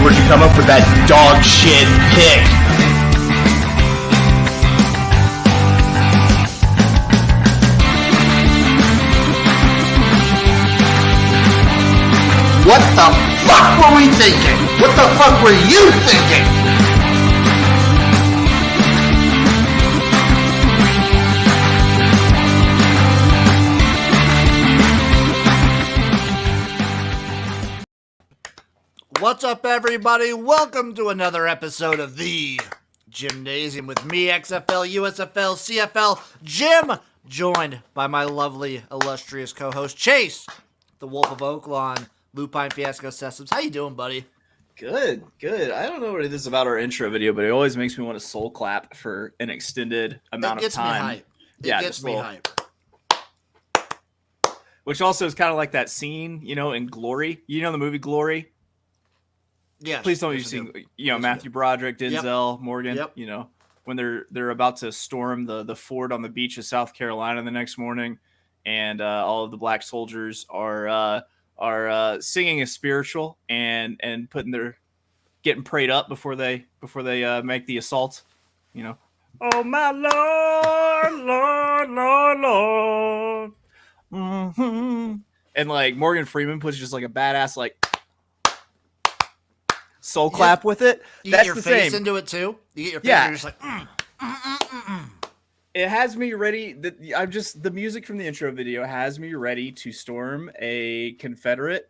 Where'd you come up with that dog shit pick? What the fuck were we thinking? What the fuck were you thinking? What's up, everybody? Welcome to another episode of the Jimnasium with me, XFL, USFL, CFL, Jim, joined by my lovely, illustrious co-host, Chase, the Wolf of Oaklawn, Lupine Fiasco Systems. How you doing, buddy? Good. I don't know what it is about our intro video, but it always makes me want to soul clap for an extended amount of time. It gets me hype. Which also is kind of like that scene, in Glory. You know the movie Glory? Yeah. Please don't you sing, Matthew Broderick, Denzel, Morgan, Yep. when they're about to storm the fort on the beach of South Carolina the next morning, and all of the black soldiers are singing a spiritual and getting prayed up before they make the assault. Oh my Lord. Mm-hmm. And like Morgan Freeman puts just like a badass soul clap with it. That's get your face into it too. You get your face and you're just like It has me ready. The music from the intro video has me ready to storm a Confederate,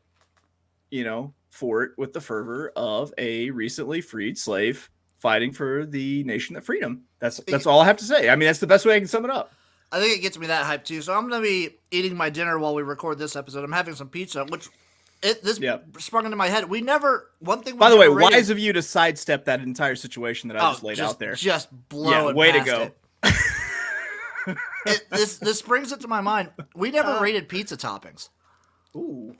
fort with the fervor of a recently freed slave fighting for the nation that freed him. That's all I have to say. I mean, that's the best way I can sum it up. I think it gets me that hype too. So I'm gonna be eating my dinner while we record this episode. I'm having some pizza, which sprung into my head. By the way, wise of you to sidestep that entire situation that I just laid out there. Just blow it. Way past to go. This brings it to my mind. We never rated pizza toppings. Ooh.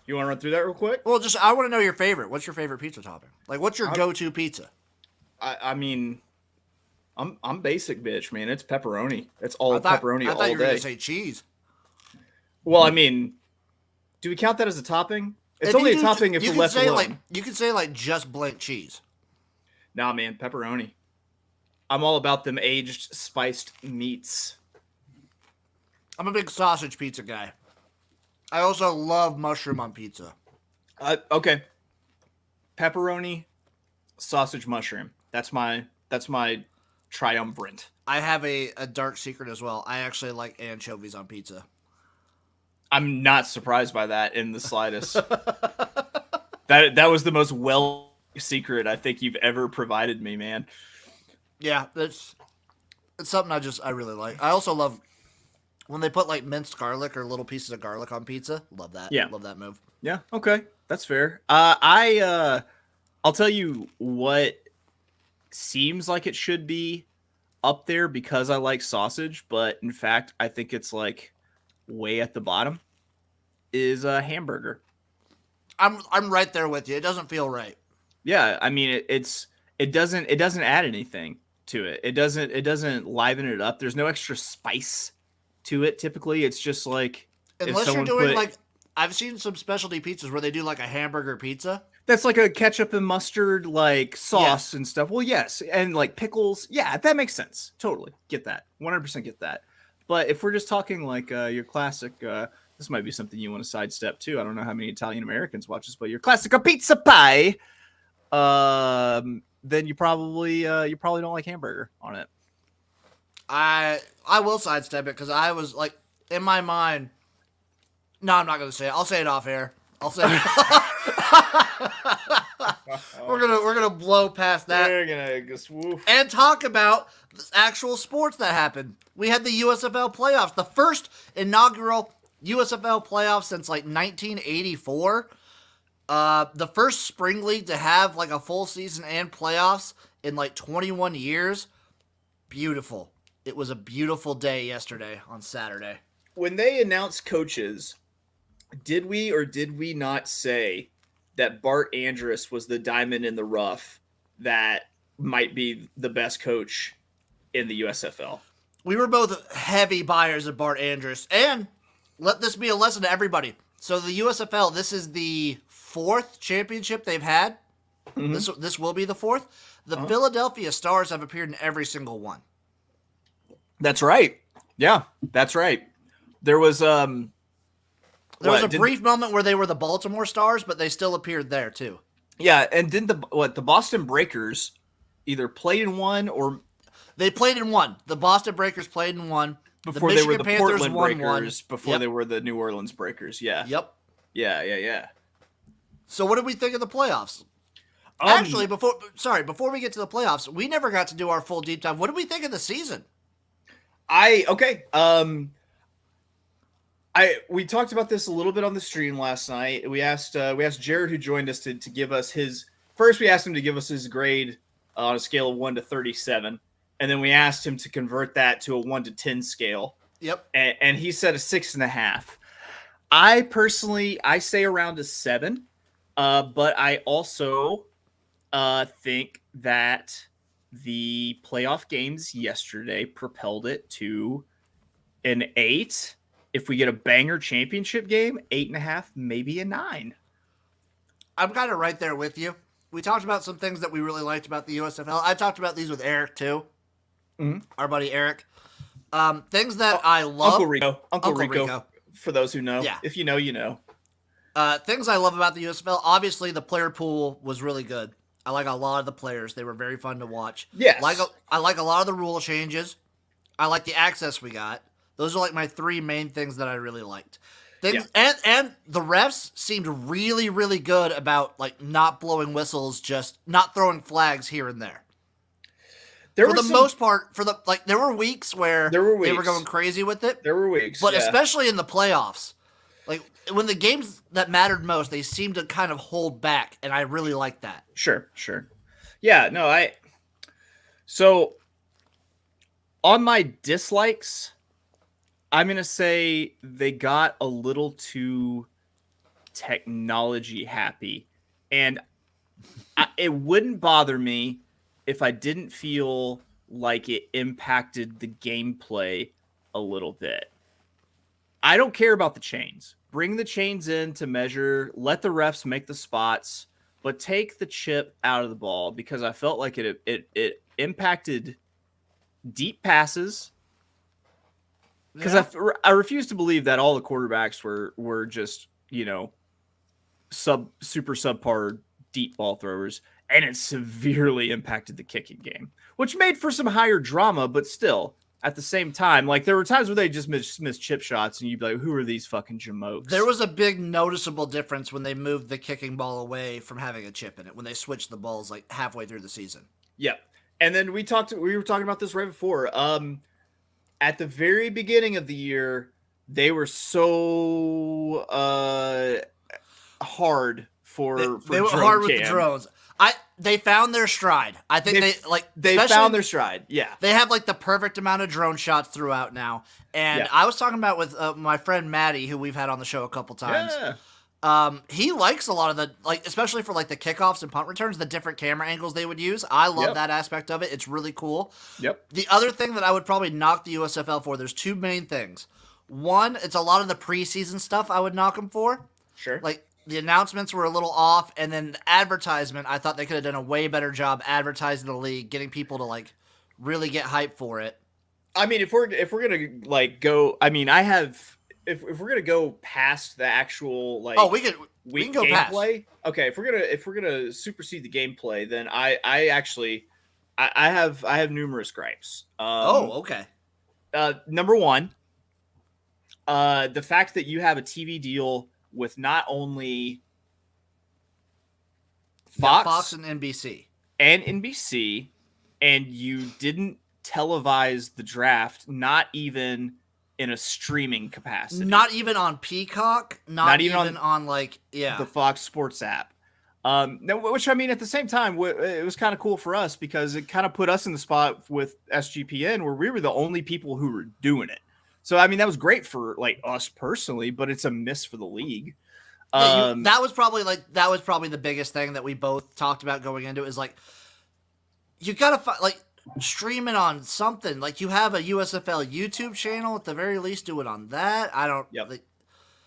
You want to run through that real quick? Well, I want to know your favorite. What's your favorite pizza topping? Like, what's your go-to pizza? I mean, I'm basic, bitch, man. It's pepperoni. It's all pepperoni all day. I thought you were going to say cheese. Well, I mean, do we count that as a topping? It's only a topping if you're left alone. You could say just blank cheese. Nah, man, pepperoni. I'm all about them aged, spiced meats. I'm a big sausage pizza guy. I also love mushroom on pizza. Okay. Pepperoni, sausage, mushroom. That's my triumvirate. I have a dark secret as well. I actually like anchovies on pizza. I'm not surprised by that in the slightest. That was the most secret I think you've ever provided me, man. Yeah, it's something I really like. I also love when they put minced garlic or little pieces of garlic on pizza. Love that. Yeah. Love that move. Yeah, okay. That's fair. I'll tell you what seems like it should be up there because I like sausage, but in fact, I think it's way at the bottom is a hamburger. I'm right there with you. It doesn't feel right. Yeah, I mean it doesn't add anything to it. It doesn't liven it up. There's no extra spice to it. Typically, it's just unless you're doing I've seen some specialty pizzas where they do a hamburger pizza. That's like a ketchup and mustard sauce and stuff. Well, yes, and pickles. Yeah, that makes sense. Totally get that. 100% get that. But if we're just talking your classic, this might be something you want to sidestep too. I don't know how many Italian Americans watch this, but your classic pizza pie. Then you probably don't like hamburger on it. I will sidestep it because I was in my mind. No, I'm not going to say it. I'll say it off air. I'll say it. We're gonna blow past that. We're gonna just woof. And talk about the actual sports that happened. We had the USFL playoffs, the first inaugural USFL playoffs since 1984. The first spring league to have a full season and playoffs in 21 years. Beautiful. It was a beautiful day yesterday on Saturday. When they announced coaches, did we or did we not say that Bart Andrus was the diamond in the rough that might be the best coach in the USFL? We were both heavy buyers of Bart Andrus, and let this be a lesson to everybody. So the USFL, this is the fourth championship they've had. Mm-hmm. This will be the fourth. The Philadelphia Stars have appeared in every single one. That's right. Yeah, that's right. There was a brief moment where they were the Baltimore Stars, but they still appeared there too. Yeah, and didn't the Boston Breakers either played in one or they played in one? The Boston Breakers played in one before they were the Portland Breakers. Before they were the New Orleans Breakers. Yeah. Yep. Yeah. So what did we think of the playoffs? Actually, before we get to the playoffs, we never got to do our full deep dive. What did we think of the season? We talked about this a little bit on the stream last night. We asked Jared, who joined us, to give us his first. We asked him to give us his grade on a scale of 1 to 37, and then we asked him to convert that to a 1 to 10 scale. Yep. And he said a 6.5. I personally say around a 7, but I also think that the playoff games yesterday propelled it to an 8. If we get a banger championship game, 8.5, maybe a 9. I'm kind of right there with you. We talked about some things that we really liked about the USFL. I talked about these with Eric too. Mm-hmm. Our buddy Eric. Things that I love. Uncle Rico. For those who know. Yeah. If you know, you know. Things I love about the USFL. Obviously, the player pool was really good. I like a lot of the players. They were very fun to watch. Yes. I like a lot of the rule changes. I like the access we got. Those are like my 3 main things that I really liked. And the refs seemed really, really good about like not blowing whistles, just not throwing flags here and there. Most part, there were weeks where they were going crazy with it. There were weeks, but especially in the playoffs, like when the games that mattered most, they seemed to kind of hold back, and I really liked that. Sure. Yeah, no, So on my dislikes, I'm going to say they got a little too technology happy. And it wouldn't bother me if I didn't feel like it impacted the gameplay a little bit. I don't care about the chains. Bring the chains in to measure. Let the refs make the spots. But take the chip out of the ball, because I felt like it impacted deep passes. Because I refuse to believe that all the quarterbacks were just, super subpar deep ball throwers, and it severely impacted the kicking game, which made for some higher drama, but still, at the same time, like there were times where they just missed chip shots, and you'd be like, who are these fucking jamokes? There was a big noticeable difference when they moved the kicking ball away from having a chip in it, when they switched the balls like halfway through the season. Yeah. And then we were talking about this right before. At the very beginning of the year, they were so hard for they were hard with the drones. They found their stride. I think they found their stride. Yeah, they have like the perfect amount of drone shots throughout now. And I was talking about with my friend Maddie, who we've had on the show a couple times. Yeah. He likes a lot of the especially for like the kickoffs and punt returns, the different camera angles they would use. I love that aspect of it. It's really cool. Yep. The other thing that I would probably knock the USFL for, there's 2 main things. One, it's a lot of the preseason stuff I would knock them for. Sure. Like the announcements were a little off, and then the advertisement, I thought they could have done a way better job advertising the league, getting people to like really get hyped for it. I mean, if we're gonna like go, I mean, if we're gonna go past the actual like we can go gameplay. Past. Okay, if we're gonna supersede the gameplay, then I have numerous gripes. Okay. Number one, the fact that you have a TV deal with not only Fox and NBC, and you didn't televise the draft, not even in a streaming capacity, not even on Peacock, not even on the Fox Sports app. Which, I mean, at the same time, it was kind of cool for us because it kind of put us in the spot with SGPN where we were the only people who were doing it. So, I mean, that was great for like us personally, but it's a miss for the league. Yeah, that was probably the biggest thing that we both talked about going into, is like, you gotta stream it on something. Like, you have a USFL YouTube channel, at the very least, do it on that.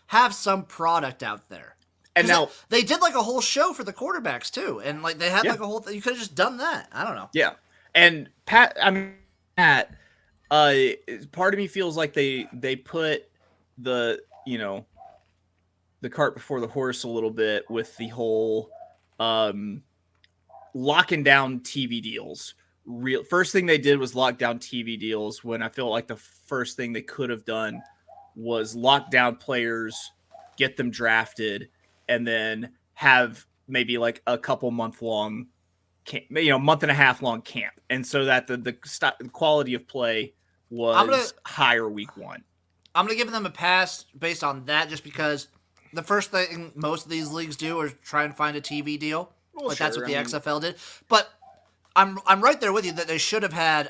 Have some product out there. And now they did like a whole show for the quarterbacks too, and like they had like a whole thing. You could have just done that. I don't know. Yeah, and Pat, part of me feels like they put the the cart before the horse a little bit with the whole locking down TV deals. First thing they did was lock down TV deals, when I feel like the first thing they could have done was lock down players, get them drafted, and then have maybe like a couple month long camp, month and a half long camp. And so that the quality of play was higher week one. I'm going to give them a pass based on that, just because the first thing most of these leagues do is try and find a TV deal. Well, like that's what the XFL did. But I'm right there with you that they should have had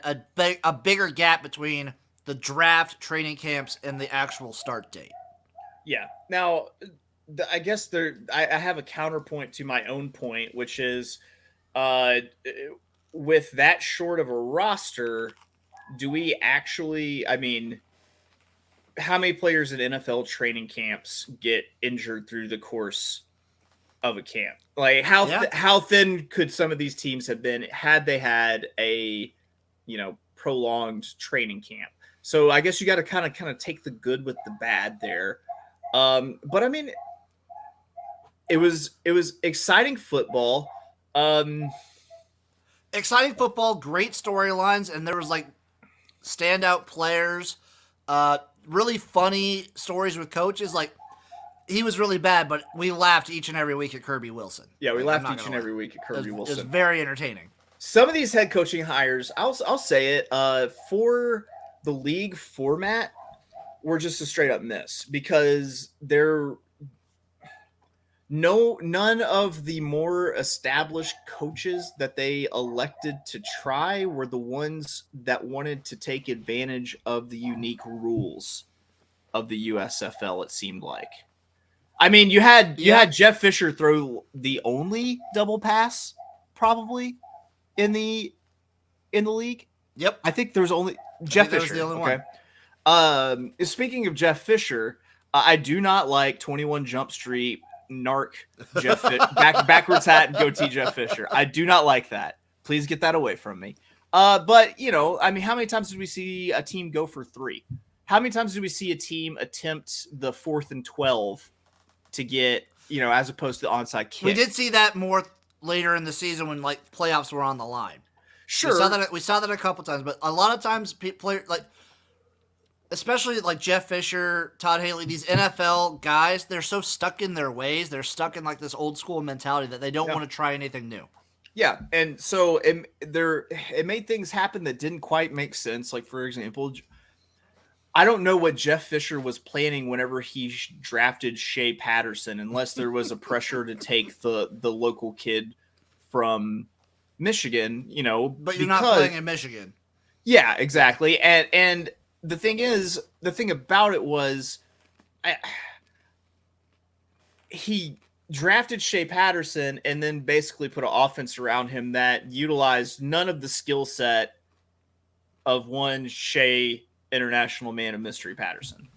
a bigger gap between the draft, training camps, and the actual start date. Yeah. Now, I guess I have a counterpoint to my own point, which is with that short of a roster, do we actually, how many players in NFL training camps get injured through the course of a camp? Like how thin could some of these teams have been had they had a, prolonged training camp? So I guess you got to kind of take the good with the bad there. But it was exciting football. Exciting football, great storylines, and there was like standout players, really funny stories with coaches. Like, he was really bad, but we laughed each and every week at Kirby Wilson. Yeah, we laughed each and every week at Kirby Wilson. It was very entertaining. Some of these head coaching hires, I'll say it, for the league format, were just a straight up miss, because none of the more established coaches that they elected to try were the ones that wanted to take advantage of the unique rules of the USFL, it seemed like. You had Jeff Fisher throw the only double pass probably in the league. Yep. I think there was only Jeff Fisher. That was the only one. Speaking of Jeff Fisher, I do not like 21 Jump Street narc Jeff backwards hat and goatee Jeff Fisher. I do not like that. Please get that away from me. But how many times did we see a team go for 3? How many times did we see a team attempt the 4th and 12 to get, as opposed to the onside kick? We did see that more later in the season when like playoffs were on the line. Sure. We saw that a couple times, but a lot of times players, like, especially like Jeff Fisher, Todd Haley, these NFL guys, they're so stuck in their ways. They're stuck in like this old school mentality that they don't want to try anything new. Yeah, and so it made things happen that didn't quite make sense. Like, for example, I don't know what Jeff Fisher was planning whenever he drafted Shea Patterson, unless there was a pressure to take the local kid from Michigan, But you're not playing in Michigan. Yeah, exactly. And the thing about it was, he drafted Shea Patterson and then basically put an offense around him that utilized none of the skill set of one Shea International Man of Mystery Patterson.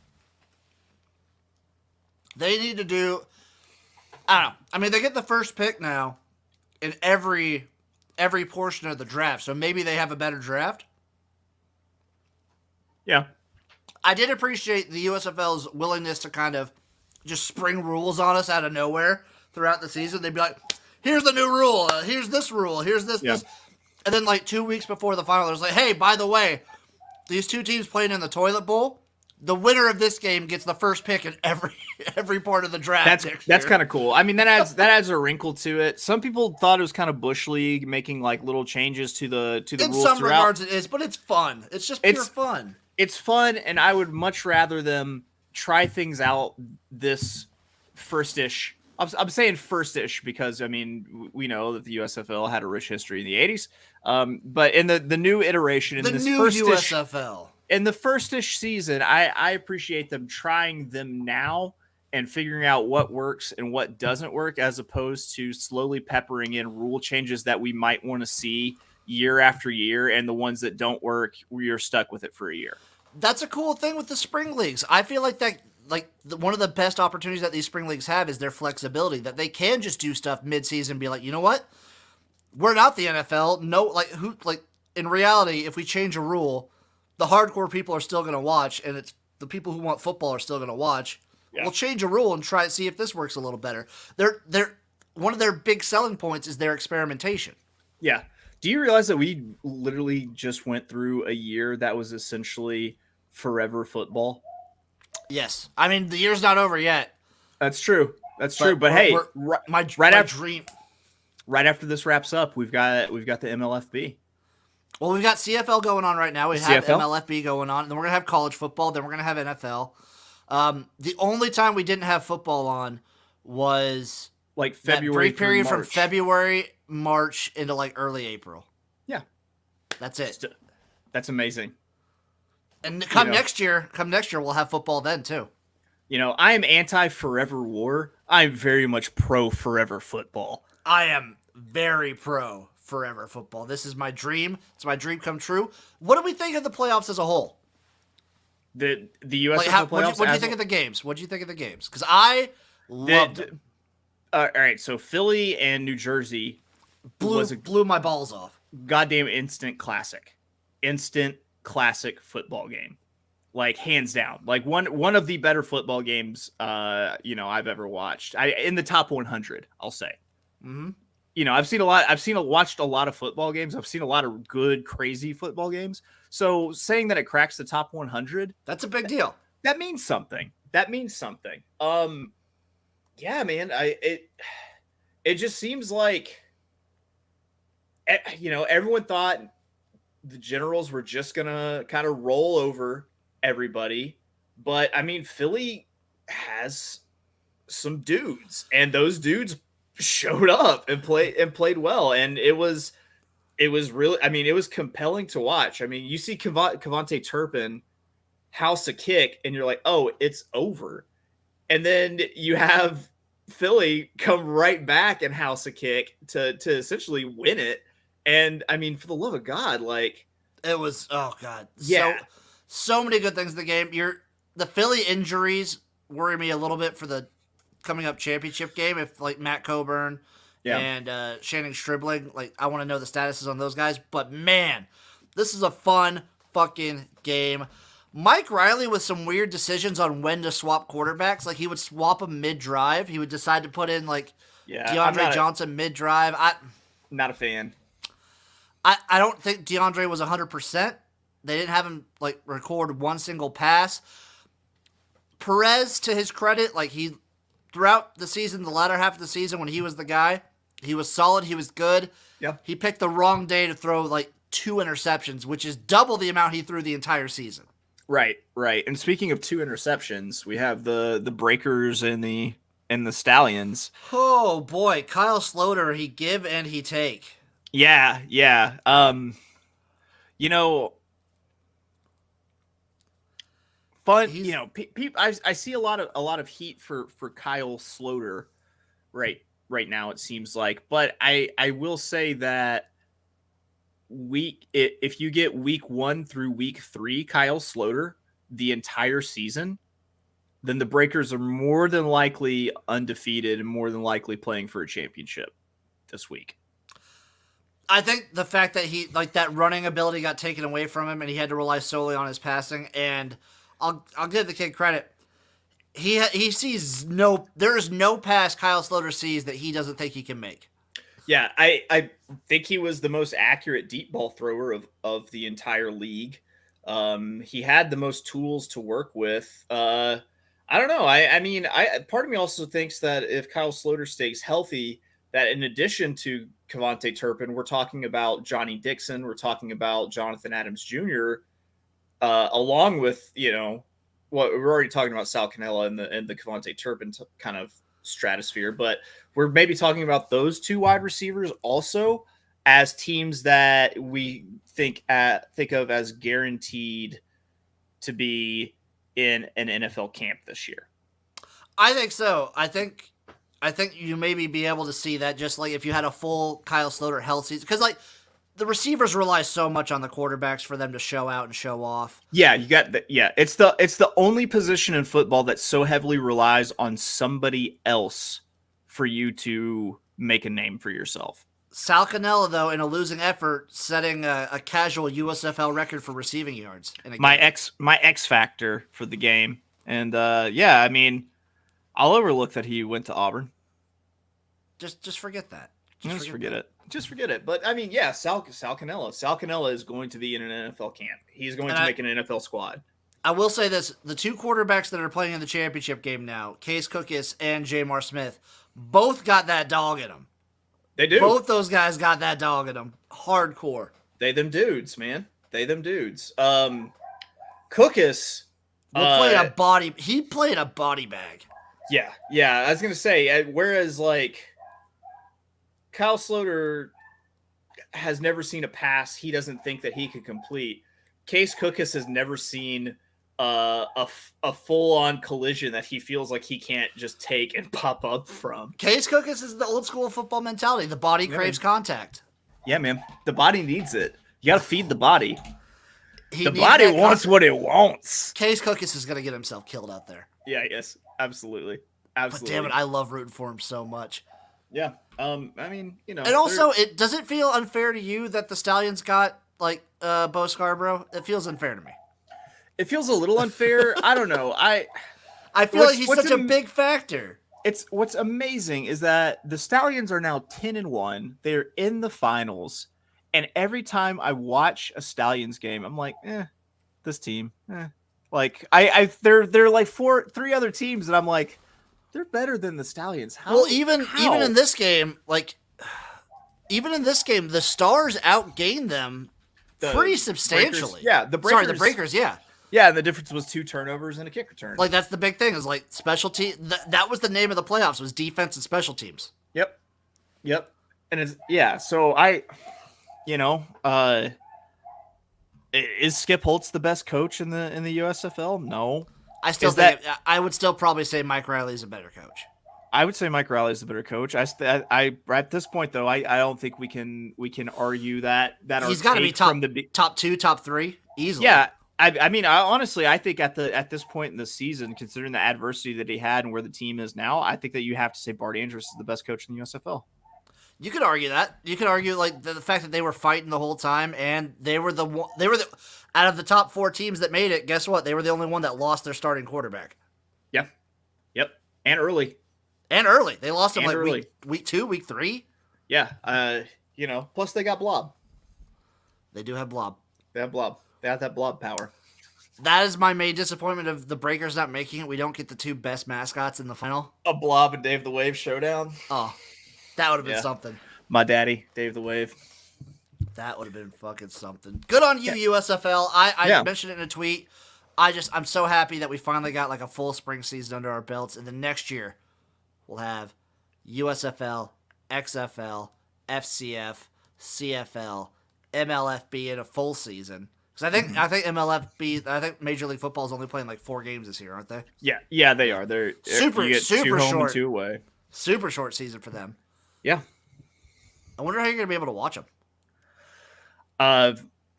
They need to do, I don't know. They get the first pick now in every portion of the draft, so maybe they have a better draft. Yeah. I did appreciate the USFL's willingness to kind of just spring rules on us out of nowhere throughout the season. They'd be like, here's the new rule, here's this rule, here's this. And then like 2 weeks before the final, it was like, hey, by the way, these two teams playing in the toilet bowl, the winner of this game gets the first pick in every part of the draft. That's kind of cool. That adds a wrinkle to it. Some people thought it was kind of bush league, making like little changes to the rules. In some regards, it is, but it's fun. It's just pure fun. It's fun, and I would much rather them try things out this first-ish. I'm saying first-ish because, we know that the USFL had a rich history in the 80s. But in the new iteration, in the this new first-ish, USFL. In the first-ish season, I appreciate them trying them now and figuring out what works and what doesn't work, as opposed to slowly peppering in rule changes that we might want to see year after year, and the ones that don't work, we are stuck with it for a year. That's a cool thing with the spring leagues. I feel like that one of the best opportunities that these spring leagues have is their flexibility, that they can just do stuff mid-season and be like, you know what? We're not the NFL. No, in reality, if we change a rule, the hardcore people are still going to watch, and it's the people who want football are still going to watch. Yeah. We'll change a rule and try to see if this works a little better. They're one of their big selling points is their experimentation. Yeah. Do you realize that we literally just went through a year that was essentially forever football? Yes. I mean, the year's not over yet. That's true. But hey, my dream. Right after this wraps up, we've got the MLFB. Well, we've got CFL going on right now. We have MLFB going on, and then we're gonna have college football. Then we're gonna have NFL. The only time we didn't have football on was like February. That brief period from February, March into like early April. Yeah, that's it. That's amazing. And come next year, we'll have football then too. I am anti forever war. I'm very much pro forever football. I am very pro forever football. This is my dream. It's my dream come true. What do we think of the playoffs as a whole? The USFL playoffs. What do you think of the games? What do you think of the games? Because I loved them. All right, so Philly and New Jersey blew my balls off. Goddamn instant classic football game, like hands down, like one of the better football games I've ever watched. In the top 100, I'll say. Mm-hmm. Watched a lot of football games. I've seen a lot of good, crazy football games. So saying that it cracks the top 100, that's a big deal. That means something. Yeah, man. It just seems like, everyone thought the Generals were just gonna kind of roll over everybody, but I mean, Philly has some dudes, and those dudes showed up and played well, and it was really, I mean, it was compelling to watch. I mean, you see Cavante Turpin house a kick, and you're like, oh, it's over, and then you have Philly come right back and house a kick to essentially win it. And I mean, for the love of God, like, it was, oh God, yeah, so many good things in the game. The Philly injuries worry me a little bit for the coming up championship game. If like Matt Coburn and Shannon Stribling, like, I want to know the statuses on those guys. But man, this is a fun fucking game. Mike Riley with some weird decisions on when to swap quarterbacks. Like, he would swap them mid-drive. He would decide to put in, like, DeAndre Johnson mid-drive. Not a fan. I don't think DeAndre was 100%. They didn't have him, like, record one single pass. Perez, to his credit, like, he, throughout the season, the latter half of the season, when he was the guy, he was solid, he was good. Yeah. He picked the wrong day to throw, like, 2 interceptions, which is double the amount he threw the entire season. Right. And speaking of 2 interceptions, we have the Breakers and the Stallions. Oh boy, Kyle Sloter, he give and he take. Yeah. Fun. I see a lot of heat for Kyle Sloter right now, it seems like, but I will say that if you get week 1 through week 3 Kyle Sloter the entire season, then the Breakers are more than likely undefeated and more than likely playing for a championship this week. I think the fact that he, like, that running ability got taken away from him and he had to rely solely on his passing, and I'll give the kid credit. He sees there is no pass Kyle Sloter sees that he doesn't think he can make. Yeah, I think he was the most accurate deep ball thrower of the entire league. He had the most tools to work with. I don't know. I mean, part of me also thinks that if Kyle Sloter stays healthy, that in addition to Cavante Turpin, we're talking about Johnny Dixon, we're talking about Jonathan Adams Jr., along with, we're already talking about Sal Cannella and the Cavante Turpin kind of stratosphere, but we're maybe talking about those 2 wide receivers also as teams that we think of as guaranteed to be in an NFL camp this year. I think so. I think you maybe be able to see that, just like if you had a full Kyle Sloter health season, because like the receivers rely so much on the quarterbacks for them to show out and show off. Yeah, you got that. Yeah, it's the only position in football that so heavily relies on somebody else for you to make a name for yourself. Sal Cannella, though, in a losing effort, setting a casual USFL record for receiving yards. My X factor for the game, and yeah, I mean, I'll overlook that he went to Auburn. Just forget that. Just forget it. Just forget it. But I mean, yeah, Sal Cannella. Sal Cannella is going to be in an NFL camp. He's going to make an NFL squad. I will say this: the two quarterbacks that are playing in the championship game now, Case Cookis and Jamar Smith, both got that dog in them. They do. Both those guys got that dog in them. Hardcore. They them dudes, man. They them dudes. Cookis. He played a body bag. Yeah. I was gonna say, whereas like Kyle Sloter has never seen a pass he doesn't think that he could complete. Case Cookis has never seen a full-on collision that he feels like he can't just take and pop up from. Case Cookis is the old school football mentality. The body craves contact. Yeah, man. The body needs it. You got to feed the body. The body wants what it wants. Case Cookis is going to get himself killed out there. Yeah, yes. Absolutely. But damn it, I love rooting for him so much. Yeah. I mean, you know. And also, does it feel unfair to you that the Stallions got, like, Bo Scarborough? It feels unfair to me. It feels a little unfair. I don't know. I feel like he's such a big factor. What's amazing is that the Stallions are now 10-1. They're in the finals. And every time I watch a Stallions game, I'm like, this team. Like they're like three other teams, and I'm like, they're better than the Stallions. How? Well, even in this game, the Stars outgained them pretty substantially. Breakers, the Breakers, yeah. Yeah, and the difference was 2 turnovers and a kick return. Like, that's the big thing, is like special team. That was the name of the playoffs, was defense and special teams. Yep. And so is Skip Holtz the best coach in the USFL? No. I would still probably say Mike Riley's a better coach. I would say Mike Riley's the better coach. I at this point though, I don't think we can argue that he's got to be top 2, top 3 easily. Yeah. I mean, honestly, I think at this point in the season, considering the adversity that he had and where the team is now, I think that you have to say Bart Andrews is the best coach in the USFL. You could argue that. You could argue like the fact that they were fighting the whole time, and they were the out of the top 4 teams that made it. Guess what? They were the only one that lost their starting quarterback. Yeah. Yep. And early. They lost him early. week 2, week 3. Yeah. Plus they got Blob. They do have Blob. They have Blob. They have that Blob power. That is my main disappointment of the Breakers not making it. We don't get the 2 best mascots in the final. A Blob and Dave the Wave showdown. Oh, that would have been something. My daddy, Dave the Wave. That would have been fucking something. Good on you, USFL. I mentioned it in a tweet. I'm so happy that we finally got like a full spring season under our belts. And then next year, we'll have USFL, XFL, FCF, CFL, MLFB in a full season. Because I think MLFB, I think Major League Football is only playing like 4 games this year, aren't they? Yeah, they are. They're super 2 home short, and 2 away. Super short season for them. Yeah. I wonder how you're gonna be able to watch them. I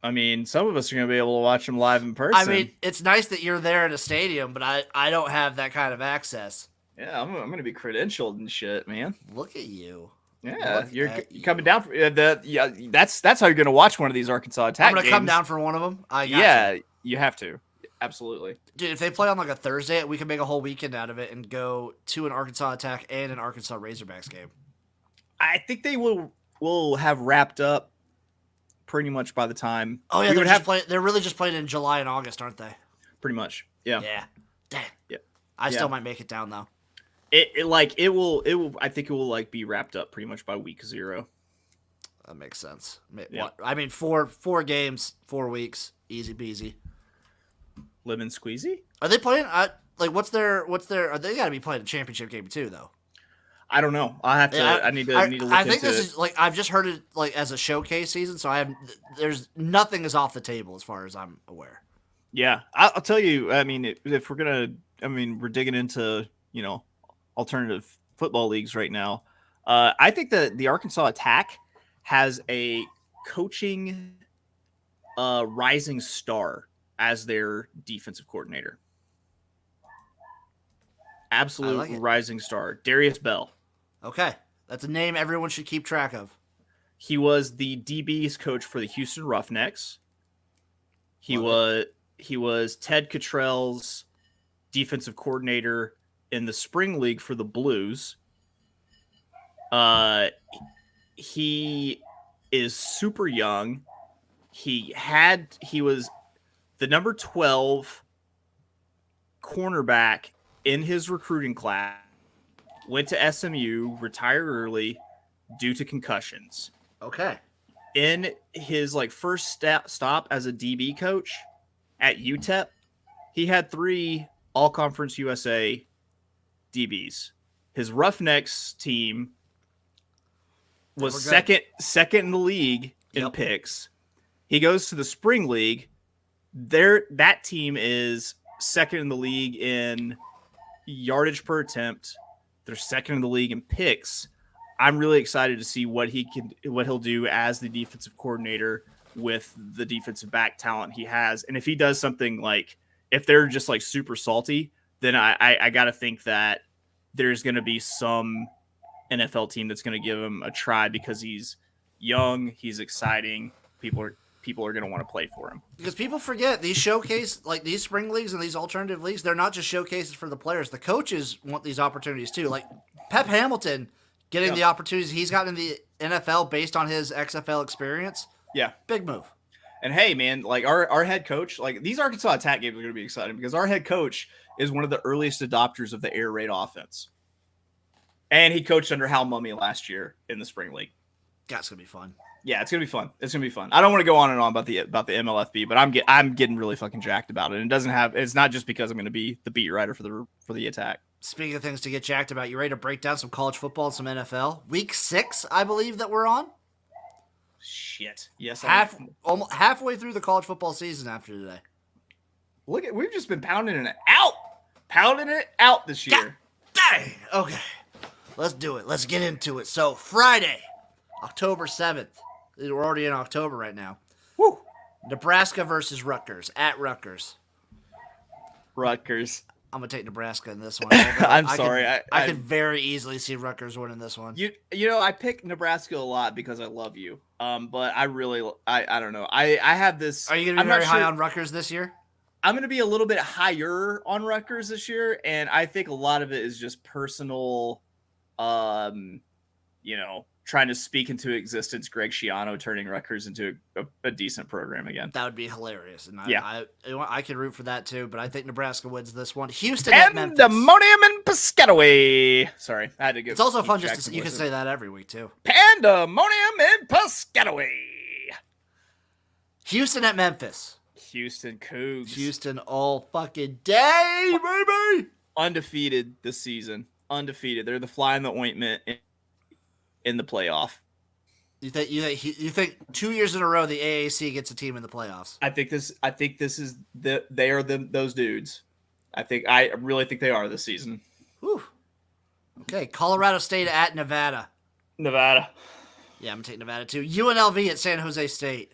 mean, some of us are gonna be able to watch them live in person. I mean, it's nice that you're there in a stadium, but I don't have that kind of access. Yeah, I'm gonna be credentialed and shit, man. Look at you. Yeah, you're coming down for that's how you're gonna watch one of these Arkansas Attack I'm gonna games. Come down for one of them. You have to. Absolutely. Dude, if they play on like a Thursday, we can make a whole weekend out of it and go to an Arkansas Attack and an Arkansas Razorbacks game. I think they will have wrapped up pretty much by the time. Oh yeah, they're really just playing in July and August, aren't they? Pretty much. Yeah. Yeah. Damn. Yeah. I still might make it down though. It will I think it will like be wrapped up pretty much by week 0. That makes sense. Yeah. I mean, four games, 4 weeks, easy peasy. Lemon squeezy? Are they playing? What's their? Are they got to be playing a championship game too, though? I don't know. I have to. I need to look into it. I think this is like I've just heard it like as a showcase season, so there's nothing is off the table as far as I'm aware. Yeah, I'll tell you. I mean, if we're we're digging into alternative football leagues right now. I think that the Arkansas Attack has a coaching rising star as their defensive coordinator. Absolute rising star. Darius Bell. Okay. That's a name everyone should keep track of. He was the DB's coach for the Houston Roughnecks. He was Ted Cottrell's defensive coordinator in the spring league for the Blues. He is super young. He was the number 12 cornerback in his recruiting class. Went to SMU, retired early due to concussions. Okay. In his first stop as a DB coach at UTEP, he had 3 All-Conference USA DBs. His Roughnecks team was second in the league in picks. He goes to the spring league. That team is second in the league in yardage per attempt. They're second in the league in picks. I'm really excited to see what he'll do as the defensive coordinator with the defensive back talent he has. And if he does something if they're just super salty, then I got to think that there's going to be some NFL team that's going to give him a try because he's young, he's exciting. People are going to want to play for him. Because people forget these showcase, these spring leagues and these alternative leagues, they're not just showcases for the players. The coaches want these opportunities too. Like Pep Hamilton getting the opportunities he's gotten in the NFL based on his XFL experience. Yeah. Big move. And hey, man, our head coach, these Arkansas attack games are going to be exciting because our head coach is one of the earliest adopters of the air raid offense. And he coached under Hal Mumme last year in the spring league. That's going to be fun. Yeah, it's gonna be fun. It's gonna be fun. I don't want to go on and on about the MLFB, but I'm getting really fucking jacked about it. And it's not just because I'm gonna be the beat writer for the attack. Speaking of things to get jacked about, you ready to break down some college football and some NFL? Week 6, I believe that we're on. Shit. Yes. Almost halfway through the college football season after today. We've just been pounding it out this year. Dang. Okay. Let's do it. Let's get into it. So Friday, October 7th. We're already in October right now. Woo. Nebraska versus Rutgers at Rutgers. Rutgers. I'm gonna take Nebraska in this one. I'm sorry. I could very easily see Rutgers winning this one. You know, I pick Nebraska a lot because I love you. But I don't know. I have this. Are you gonna be very high on Rutgers this year? I'm gonna be a little bit higher on Rutgers this year, and I think a lot of it is just personal. Trying to speak into existence Greg Schiano turning Rutgers into a decent program again. That would be hilarious. And yeah. I could root for that too, but I think Nebraska wins this one. Houston at Memphis. Pandemonium in Piscataway. Sorry, I had to get. It's also fun just to you can say that every week too. Pandemonium in Piscataway. Houston at Memphis. Houston Cougs. Houston all fucking day, baby. Undefeated this season. Undefeated. They're the fly in the ointment in the playoff. You think 2 years in a row the AAC gets a team in the playoffs? I think this is they are those dudes. I really think they are this season. Whew. Okay, Colorado State at Nevada. Nevada. Yeah, I'm gonna take Nevada too. UNLV at San Jose State.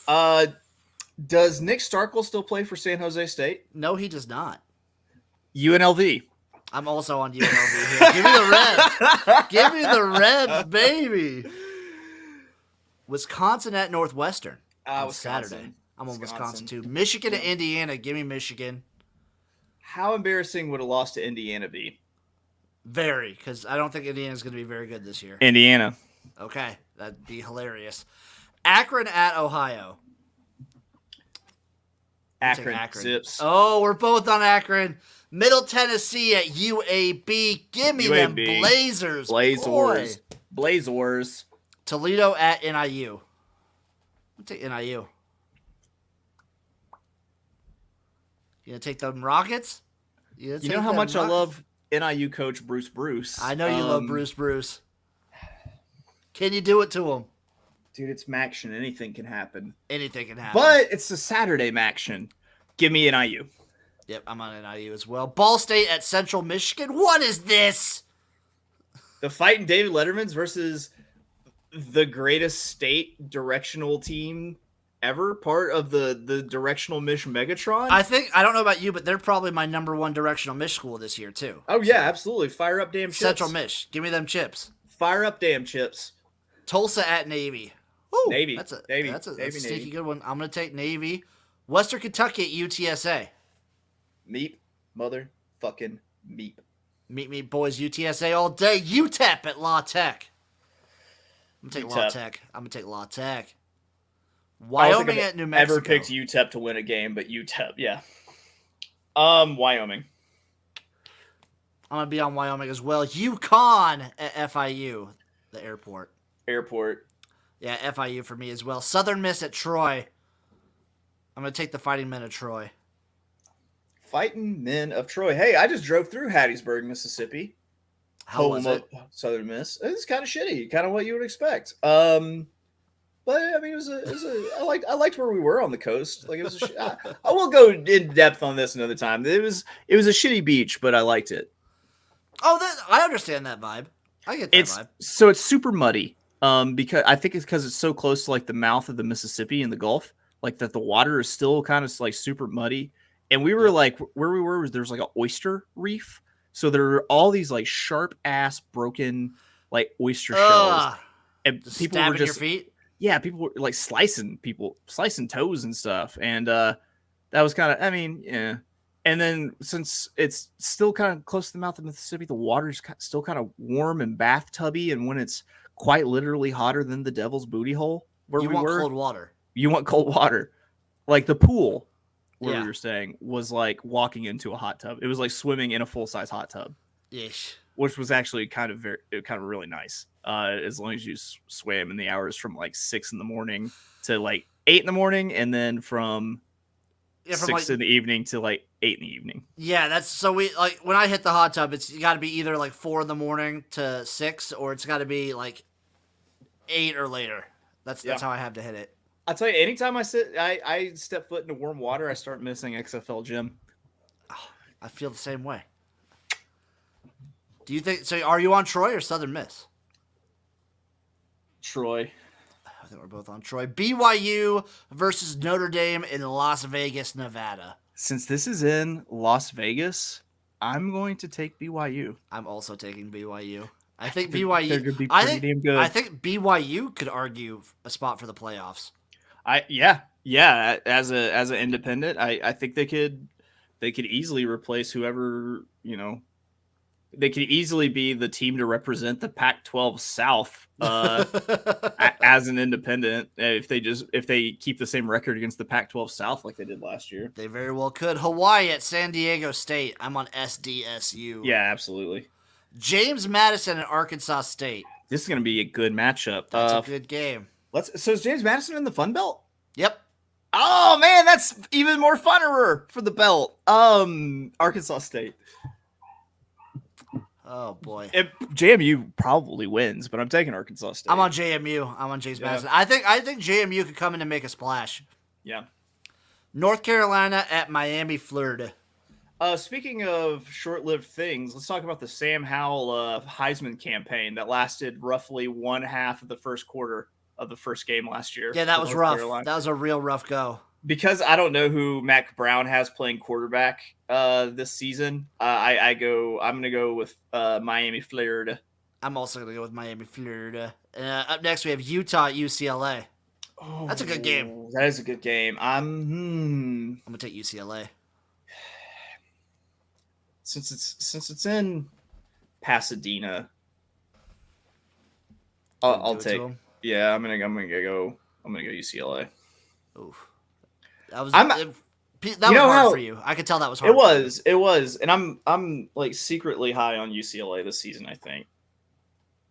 Does Nick Starkel still play for San Jose State? No, he does not. UNLV. I'm also on UNLV here. Give me the Reds. Give me the Reds, baby. Wisconsin at Northwestern on Saturday. I'm on Wisconsin too. Michigan at Indiana. Give me Michigan. How embarrassing would a loss to Indiana be? Very, because I don't think Indiana's going to be very good this year. Indiana. Okay, that'd be hilarious. Akron at Ohio. Akron. Zips. Oh, we're both on Akron. Middle Tennessee at UAB. Give me them Blazers. Blazers. Toledo at NIU. I'll take NIU. You gonna take them Rockets? You know how much I love NIU coach Bruce. I know you love Bruce. Can you do it to him? Dude, it's Maction. Anything can happen. Anything can happen. But it's a Saturday Maction. Give me NIU. Yep, I'm on NIU as well. Ball State at Central Michigan. What is this? The fight in David Letterman's versus the greatest state directional team ever, part of the directional Mish Megatron. I don't know about you, but they're probably my number one directional Mich school this year too. Oh yeah, absolutely. Fire up damn chips. Central Mich. Give me them chips. Fire up damn chips. Tulsa at Navy. Ooh, Navy. That's a Navy. sneaky Navy. good one. I'm gonna take Navy. Western Kentucky at UTSA. Meep. Motherfucking meep. Meet boys, UTSA all day. UTEP at La Tech. I'm gonna take La Tech. I'm gonna take La Tech. Wyoming at New Mexico. Ever picked UTEP to win a game, but UTEP, yeah. Wyoming. I'm gonna be on Wyoming as well. UConn at FIU, the airport. Yeah, FIU for me as well. Southern Miss at Troy. I'm gonna take the Fighting Men of Troy. Fighting Men of Troy. Hey, I just drove through Hattiesburg, Mississippi. How was it? Southern Miss. It's kind of shitty, kind of what you would expect. But I mean, I liked where we were on the coast. Like it was. I will go in depth on this another time. It was a shitty beach, but I liked it. Oh, I understand that vibe. I get that vibe. So it's super muddy. Because I think it's because it's so close to like the mouth of the Mississippi and the Gulf, like that the water is still kind of like super muddy. And we were like, where we were was there's like an oyster reef. So there are all these like sharp ass broken like oyster shells, and people were just your feet. Yeah, people were like slicing toes and stuff, and that was kind of, I mean, yeah. And then since it's still kind of close to the mouth of Mississippi, the water's still kind of warm and bathtubby, and when it's quite literally hotter than the devil's booty hole where we were. You want cold water. You want cold water. Like the pool where we were staying was like walking into a hot tub. It was like swimming in a full-size hot tub. Yes. Which was actually kind of really nice. As long as you swam in the hours from like 6 a.m. to like 8 a.m, and then from 6 in the evening to like 8 in the evening. Yeah, that's so we like when I hit the hot tub, it's got to be either like 4 a.m. to 6, or it's got to be like 8 or later. That's how I have to hit it. I'll tell you, anytime I step foot into warm water, I start missing XFL gym. Oh, I feel the same way. Do you think so? Are you on Troy or Southern Miss? Troy. I think we're both on Troy. BYU versus Notre Dame in Las Vegas, Nevada. Since this is in Las Vegas, I'm going to take BYU. I'm also taking BYU. I think BYU. They're going to be pretty damn good. I think BYU could argue a spot for the playoffs. Yeah. As an independent, I think they could easily replace whoever, you know. They could easily be the team to represent the Pac-12 South as an independent if they keep the same record against the Pac-12 South like they did last year. They very well could. Hawaii at San Diego State. I'm on SDSU. Yeah, absolutely. James Madison at Arkansas State. This is going to be a good matchup. That's a good game. So is James Madison in the Fun Belt? Yep. Oh man, that's even more funner for the belt. Arkansas State. Oh boy. JMU probably wins, but I'm taking Arkansas State. I'm on JMU. I'm on James Madison. I think JMU could come in and make a splash. Yeah. North Carolina at Miami, Florida. Speaking of short-lived things, let's talk about the Sam Howell Heisman campaign that lasted roughly one half of the first quarter of the first game last year. Yeah, that was rough. That was a real rough go. Because I don't know who Mac Brown has playing quarterback this season, I'm going to go with Miami, Florida. I'm also going to go with Miami, Florida. Up next, we have Utah at UCLA. Oh, that's a good game. That is a good game. I'm going to take UCLA. Since it's in Pasadena, I'll take. Yeah, I'm gonna go UCLA. Oof. That was hard for you. I could tell that was hard. It was, and I'm like secretly high on UCLA this season. I think,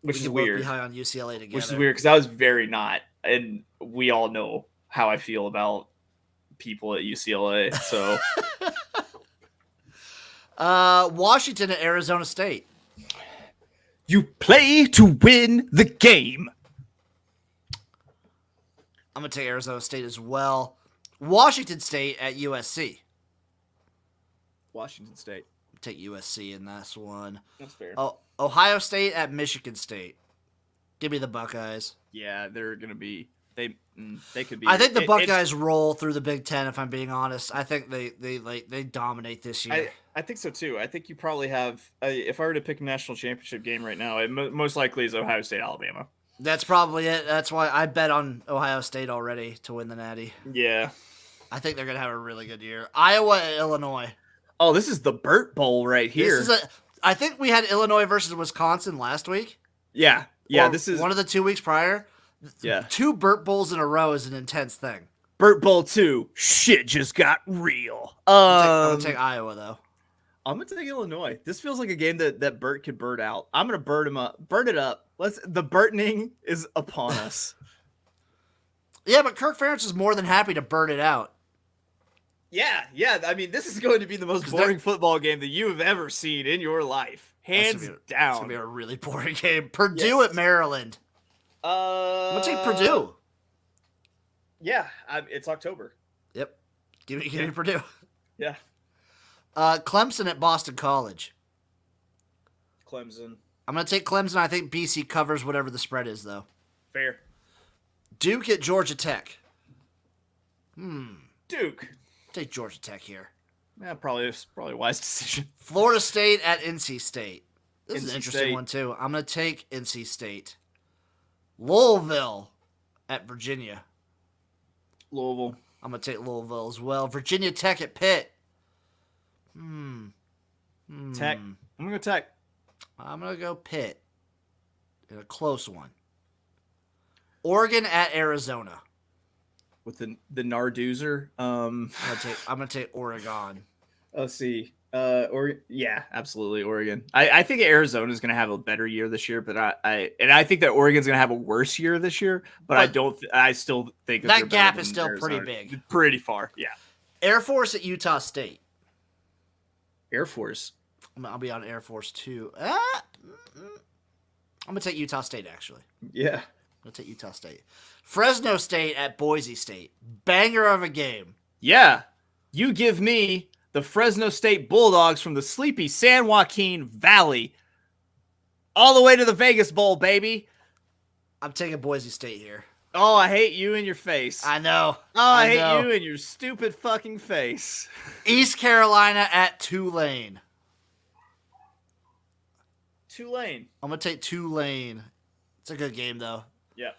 which is weird. Be high on UCLA together. Which is weird because I was very not, and we all know how I feel about people at UCLA. So, Washington at Arizona State. You play to win the game. I'm going to take Arizona State as well. Washington State at USC. Washington State. Take USC in this one. That's fair. Oh, Ohio State at Michigan State. Give me the Buckeyes. Yeah, they're gonna be. They could be. I think the Buckeyes roll through the Big Ten. If I'm being honest, I think they dominate this year. I think so too. I think you probably have. If I were to pick a national championship game right now, it most likely is Ohio State, Alabama. That's probably it. That's why I bet on Ohio State already to win the Natty. Yeah. I think they're gonna have a really good year. Iowa, Illinois. Oh, this is the Burt Bowl right here. I think we had Illinois versus Wisconsin last week. Yeah. This is one of the 2 weeks prior. Yeah. 2 Burt Bowls in a row is an intense thing. Burt Bowl 2. Shit just got real. I'm gonna take Iowa though. I'm gonna take Illinois. This feels like a game that Burt could bird out. I'm gonna bird him up. Bird it up. The Burtoning is upon us. Yeah, but Kirk Ferentz is more than happy to bird it out. Yeah. I mean, this is going to be the most boring football game that you have ever seen in your life, hands down. It's gonna be a really boring game. Purdue at Maryland. I'm gonna take Purdue. Yeah, it's October. Yep. Give me Purdue. Yeah. Clemson at Boston College. Clemson. I'm going to take Clemson. I think BC covers whatever the spread is, though. Fair. Duke at Georgia Tech. Duke. Take Georgia Tech here. Yeah, probably a wise decision. Florida State at NC State. This is an interesting State. one, too. I'm going to take NC State. Louisville at Virginia. Louisville. I'm going to take Louisville as well. Virginia Tech at Pitt. Tech. I'm going to go Tech. I'm going to go Pitt. In a close one. Oregon at Arizona. With the Nardoozer. I'm going to take Oregon. Let's see. Yeah, absolutely, Oregon. I think Arizona is going to have a better year this year, but I think that Oregon's going to have a worse year this year. But I don't. I still think that gap is still pretty big, pretty far. Yeah. Air Force at Utah State. Air Force. I'll be on Air Force too. I'm gonna take Utah State actually. Yeah. I'm gonna take Utah State. Fresno State at Boise State. Banger of a game. Yeah. You give me the Fresno State Bulldogs from the sleepy San Joaquin Valley all the way to the Vegas Bowl, baby. I'm taking Boise State here. Oh, I hate you in your face. I know. Oh, I hate you in your stupid fucking face. East Carolina at Tulane. Tulane. I'm going to take Tulane. It's a good game, though. Yeah.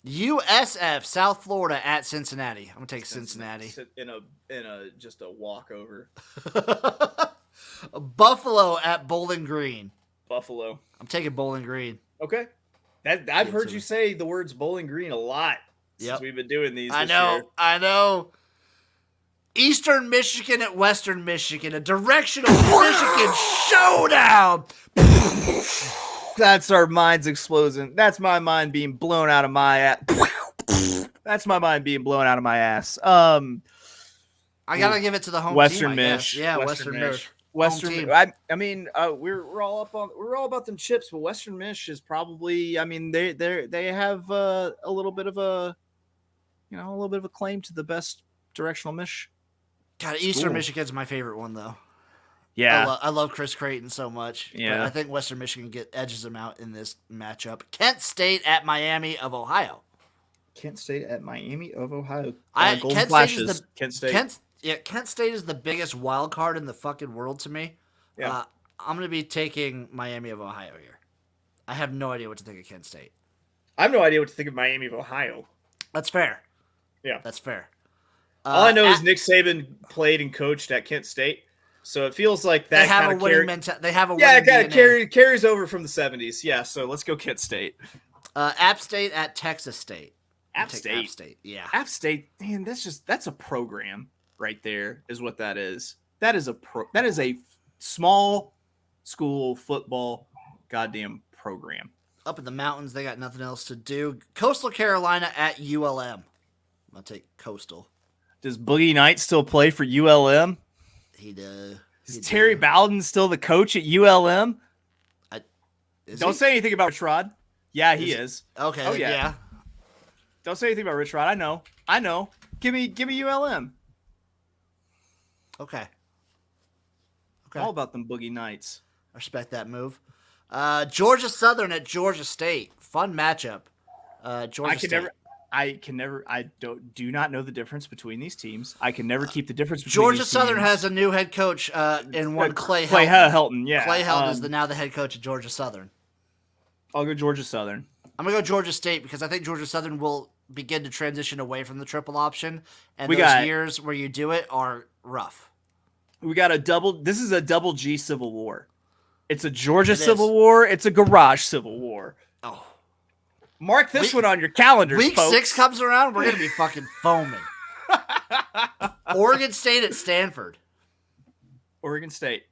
USF, South Florida at Cincinnati. I'm going to take Cincinnati. In a just a walkover. Buffalo at Bowling Green. Buffalo. I'm taking Bowling Green. Okay. I've heard you say the words Bowling Green a lot since we've been doing these. I know. Eastern Michigan at Western Michigan, a directional Michigan showdown. That's our minds exploding. That's my mind being blown out of my ass. That's my mind being blown out of my ass. I gotta give it to the home Western team. Mich. Yeah, Western Mich. Western. I mean, we're all about them chips, but Western Mich is probably. I mean, they have a little bit of a claim to the best directional Mich. God, Eastern Michigan's my favorite one though. Yeah, I love Chris Creighton so much. Yeah, but I think Western Michigan edges them out in this matchup. Kent State at Miami of Ohio. Kent State at Miami of Ohio. Golden Flashes. Kent State. Kent State is the biggest wild card in the fucking world to me. Yeah. I'm going to be taking Miami of Ohio here. I have no idea what to think of Kent State. I have no idea what to think of Miami of Ohio. That's fair. Yeah. That's fair. All I know is Nick Saban played and coached at Kent State, so it feels like that kind of winning mentality. They have a winning DNA. It carries over from the 70s. Yeah, so let's go Kent State. App State at Texas State. App State. Yeah. App State, man, that's a program right there is what that is. That is a small school football goddamn program. Up in the mountains, they got nothing else to do. Coastal Carolina at ULM. I'm going to take Coastal. Does Boogie Knight still play for ULM? He does. Is Terry Bowden still the coach at ULM? Don't say anything about Rich Rod. Yeah, he is. Okay. Oh, yeah. Don't say anything about Rich Rod. I know. Give me ULM. Okay. All about them Boogie Knights. I respect that move. Georgia Southern at Georgia State. Fun matchup. Georgia State. I do not know the difference between these teams. I can never keep the difference between Georgia these Southern teams. has a new head coach in one Clay Clay Helton. Helton, yeah. Clay Helton is now the head coach of Georgia Southern. I'll go Georgia Southern. I'm going to go Georgia State because I think Georgia Southern will begin to transition away from the triple option. And years where you do it are rough. This is a double G Civil War. It's a Georgia Civil War. It's a garage Civil War. Oh. Mark this one on your calendars, Week folks. 6 comes around, we're going to be fucking foaming. Oregon State at Stanford. Oregon State.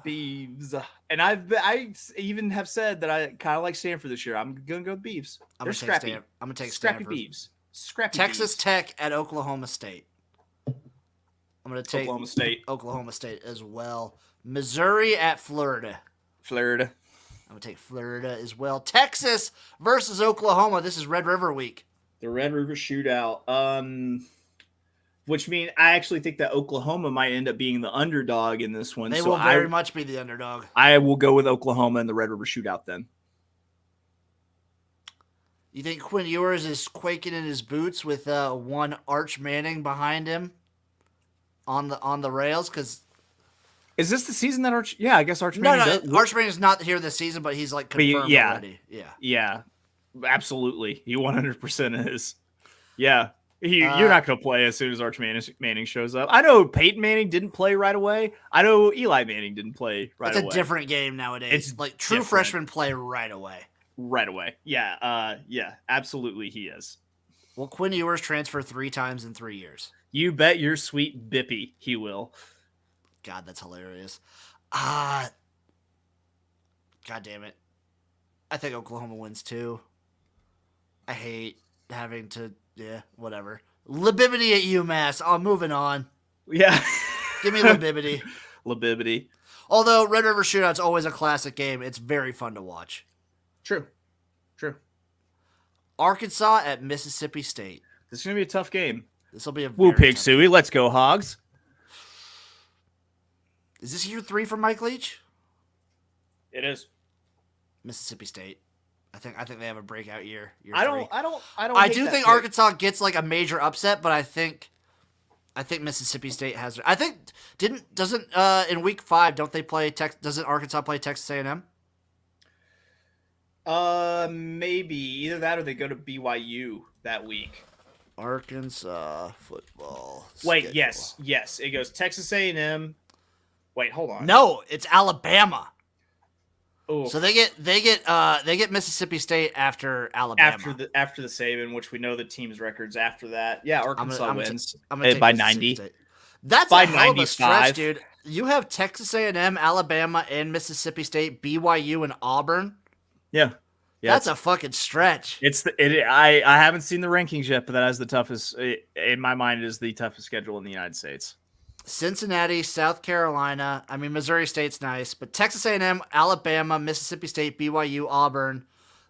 Beavs. And I even have said that I kind of like Stanford this year. I'm going to go with Beavs. They're scrappy. I'm going to take Scrappy Stanford. Beavs. Scrappy Texas Beavs. Tech at Oklahoma State. I'm going to take Oklahoma State as well. Missouri at Florida. I'm going to take Florida as well. Texas versus Oklahoma. This is Red River week. The Red River shootout. Which means I actually think that Oklahoma might end up being the underdog in this one. They will very much be the underdog. I will go with Oklahoma in the Red River shootout then. You think Quinn Ewers is quaking in his boots with one Arch Manning behind him on the rails? Because is this the season that Arch? Yeah, I guess Arch Manning. No, Arch Manning is not here this season, but he's like confirmed already. Yeah, absolutely. He 100% is. Yeah, you're not going to play as soon as Arch Manning shows up. I know Peyton Manning didn't play right away. I know Eli Manning didn't play right away. It's a different game nowadays. It's like true freshmen play right away. Right away. Yeah. Absolutely, he is. Will Quinn Ewers transfer 3 times in 3 years? You bet your sweet bippy he will. God, that's hilarious. God damn it. I think Oklahoma wins too. I hate having to, whatever. Libibity at UMass. Oh, moving on. Yeah. Give me Libibity. Libibity. Although Red River Shootout's always a classic game. It's very fun to watch. True. Arkansas at Mississippi State. This is going to be a tough game. This will be a Woo Pig Suey. Let's go, Hogs. Is this year 3 for Mike Leach? It is. Mississippi State. I think they have a breakout year. I do think Arkansas gets like a major upset, but I think Mississippi State has. I think doesn't in week 5 don't they play doesn't Arkansas play Texas A&M? Maybe either that or they go to BYU that week. Arkansas football. Wait, schedule. yes. It goes Texas A&M. Wait, hold on. No, it's Alabama. Oh, so they get Mississippi State after Alabama. After the Saban, which we know the team's records after that. Yeah, Arkansas wins by 90. That's by a hell of a 95. stretch, dude. You have Texas A&M, Alabama, and Mississippi State, BYU, and Auburn. Yeah. That's a fucking stretch. I haven't seen the rankings yet, but that is the toughest. In my mind, it is the toughest schedule in the United States. Cincinnati, South Carolina. I mean, Missouri State's nice, but Texas A&M, Alabama, Mississippi State, BYU, Auburn,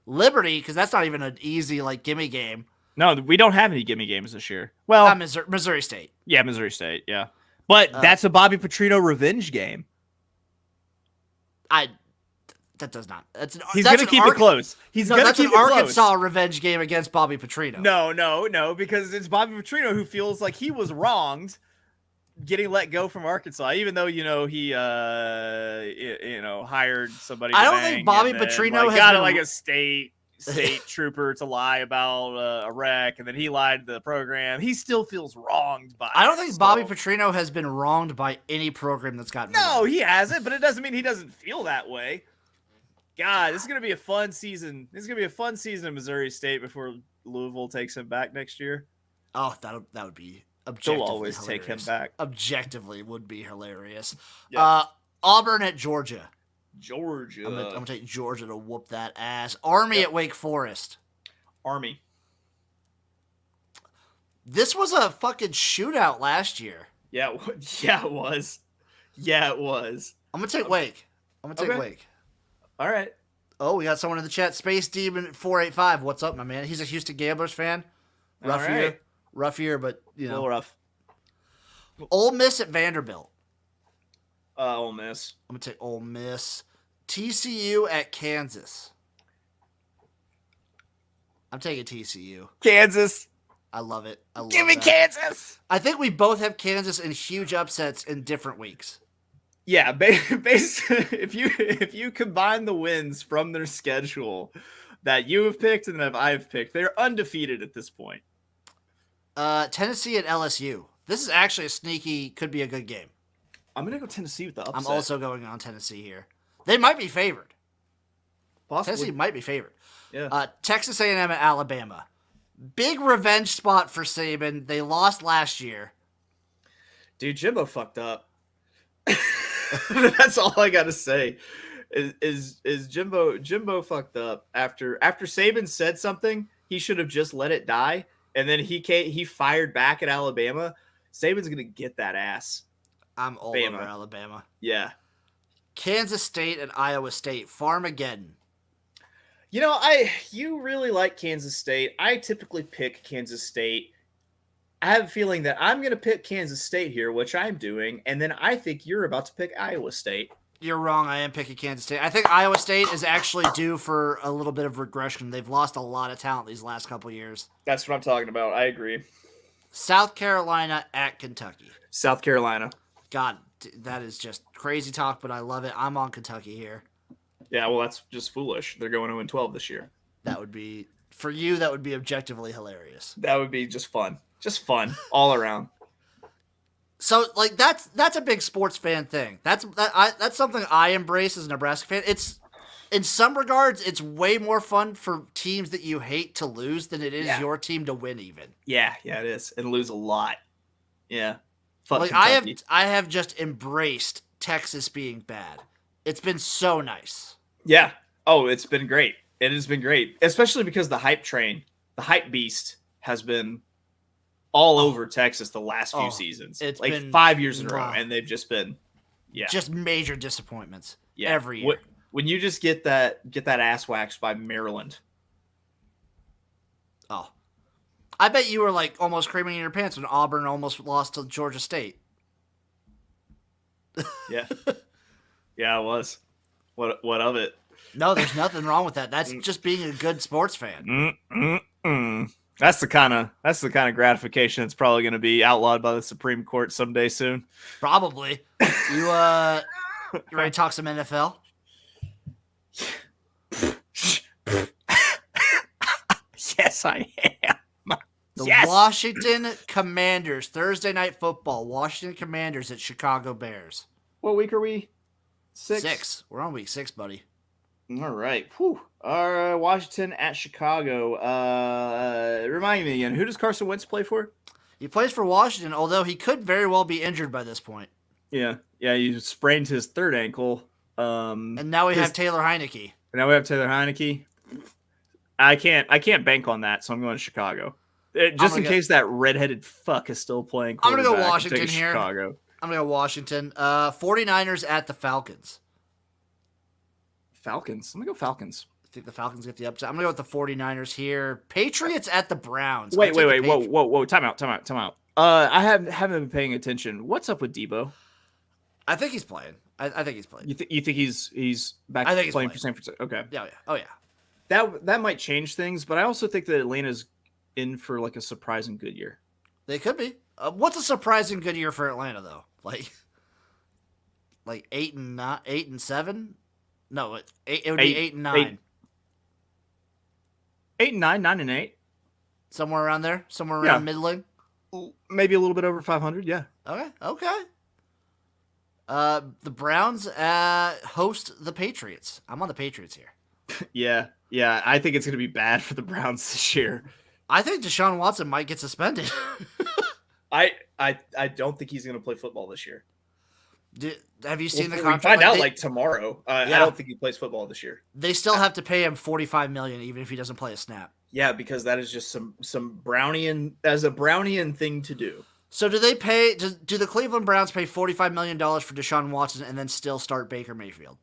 Liberty, because that's not even an easy gimme game. No, we don't have any gimme games this year. Well, Missouri State. Yeah, Missouri State. Yeah, but that's a Bobby Petrino revenge game. That does not. He's going to keep it close. That's an Arkansas revenge game against Bobby Petrino. No, because it's Bobby Petrino who feels like he was wronged getting let go from Arkansas, even though he hired somebody. I don't think Bobby Petrino has got a state trooper to lie about a wreck, and then he lied to the program. He still feels wronged by. I don't think Bobby Petrino has been wronged by any program that's gotten. No, he hasn't, but it doesn't mean he doesn't feel that way. God, this is going to be a fun season. This is going to be a fun season in Missouri State before Louisville takes him back next year. Oh, that would be objectively They'll always hilarious. Take him back. Objectively would be hilarious. Yeah. Auburn at Georgia. I'm going to take Georgia to whoop that ass. Army at Wake Forest. Army. This was a fucking shootout last year. Yeah, it was. I'm going to take Wake. Wake. All right. Oh, we got someone in the chat. Space Demon 485. What's up, my man? He's a Houston Gamblers fan. Rough year, but a little rough. Ole Miss at Vanderbilt. Ole Miss. I'm gonna take Ole Miss. TCU at Kansas. I'm taking TCU. Kansas. I love it. I love Give me that. Kansas. I think we both have Kansas in huge upsets in different weeks. Yeah, basically, if you combine the wins from their schedule that you have picked and that I've picked, they're undefeated at this point. Tennessee and LSU. This is actually a sneaky, could be a good game. I'm gonna go Tennessee with the upset. I'm also going on Tennessee here. They might be favored. Possibly. Tennessee might be favored. Yeah. Texas A&M at Alabama. Big revenge spot for Saban. They lost last year. Dude, Jimbo fucked up. That's all I gotta say. Is Jimbo fucked up after Saban said something, he should have just let it die, and then he fired back at Alabama. Saban's gonna get that ass. I'm all over Alabama. Yeah. Kansas State and Iowa State. Farmageddon. You know, you really like Kansas State. I typically pick Kansas State. I have a feeling that I'm going to pick Kansas State here, which I'm doing, and then I think you're about to pick Iowa State. You're wrong. I am picking Kansas State. I think Iowa State is actually due for a little bit of regression. They've lost a lot of talent these last couple of years. That's what I'm talking about. I agree. South Carolina at Kentucky. South Carolina. God, that is just crazy talk, but I love it. I'm on Kentucky here. Yeah, well, that's just foolish. They're going 0-12 this year. That would be, for you, that would be objectively hilarious. That would be just fun. Just fun all around. So, like, that's a big sports fan thing. That's something I embrace as a Nebraska fan. It's, in some regards, it's way more fun for teams that you hate to lose than it is your team to win even. Yeah, it is. And lose a lot. Yeah. Fuck like, Kentucky. I have just embraced Texas being bad. It's been so nice. Yeah. Oh, it's been great. It has been great, especially because the hype train, the hype beast, has been all over Texas the last few seasons. It's like been 5 years in a row, and they've just been, just major disappointments every year. When you just get that ass waxed by Maryland. Oh, I bet you were like almost creaming in your pants when Auburn almost lost to Georgia State. Yeah. Yeah, it was. What of it? No, there's nothing wrong with that. That's just being a good sports fan. That's the kind of gratification that's probably going to be outlawed by the Supreme Court someday soon. Probably. You ready to talk some NFL? Yes, I am. The Washington Commanders, Thursday Night Football. Washington Commanders at Chicago Bears. What week are we? Six. We're on week 6, buddy. All right. Whew. Washington at Chicago. Remind me again, who does Carson Wentz play for? He plays for Washington, although he could very well be injured by this point. Yeah. He sprained his third ankle. And now we have Taylor Heineke. I can't bank on that, so I'm going to Chicago. Just in case that redheaded fuck is still playing. I'm going to go Washington here. Chicago. I'm going to go Washington. 49ers at the Falcons. Falcons. I'm going to go Falcons. I think the Falcons get the upset. I'm going to go with the 49ers here. Patriots at the Browns. Wait. Whoa. Time out. I haven't been paying attention. What's up with Debo? I think he's playing. I think he's playing. You think he's back playing for San Francisco? Okay. Yeah. Oh, yeah. That might change things, but I also think that Atlanta's in for like a surprising good year. They could be. What's a surprising good year for Atlanta though? Like 8-7? No, it would be 8-9. 8-9, 9-8. Somewhere around there, somewhere around middling. Maybe a little bit over 500. Yeah. Okay. The Browns host the Patriots. I'm on the Patriots here. Yeah. I think it's going to be bad for the Browns this year. I think Deshaun Watson might get suspended. I don't think he's going to play football this year. Have you seen the contract? We find out tomorrow. I don't think he plays football this year. They still have to pay him $45 million even if he doesn't play a snap. Yeah, because that is just some Brownian thing to do. So do they pay? Do the Cleveland Browns pay $45 million for Deshaun Watson and then still start Baker Mayfield?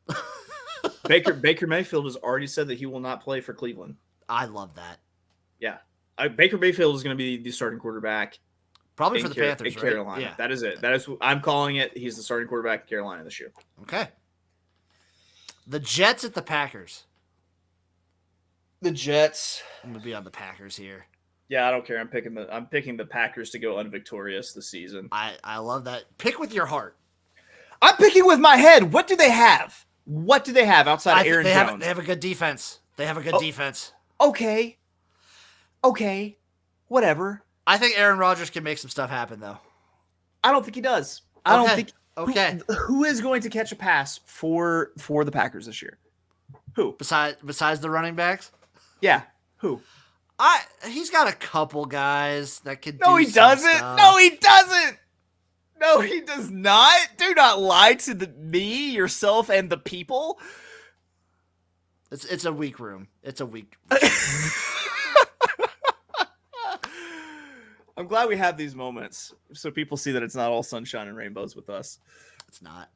Baker Mayfield has already said that he will not play for Cleveland. I love that. Yeah, Baker Mayfield is going to be the starting quarterback. Probably for the Panthers, in Carolina. Right? Yeah. That is it. I'm calling it. He's the starting quarterback in Carolina this year. Okay. The Jets at the Packers. The Jets. I'm gonna be on the Packers here. Yeah, I don't care. I'm picking the Packers to go unvictorious this season. I love that. Pick with your heart. I'm picking with my head. What do they have? What do they have outside of Aaron Jones? They have a good defense. They have a good defense. Okay. Whatever. I think Aaron Rodgers can make some stuff happen, though. I don't think he does. I don't think. Okay. Who is going to catch a pass for the Packers this year? Who? Besides the running backs? Yeah. Who? He's got a couple guys that could. No, he doesn't. No, he doesn't. No, he does not. Do not lie to me, yourself, and the people. It's a weak room. It's a weak. I'm glad we have these moments so people see that it's not all sunshine and rainbows with us. It's not.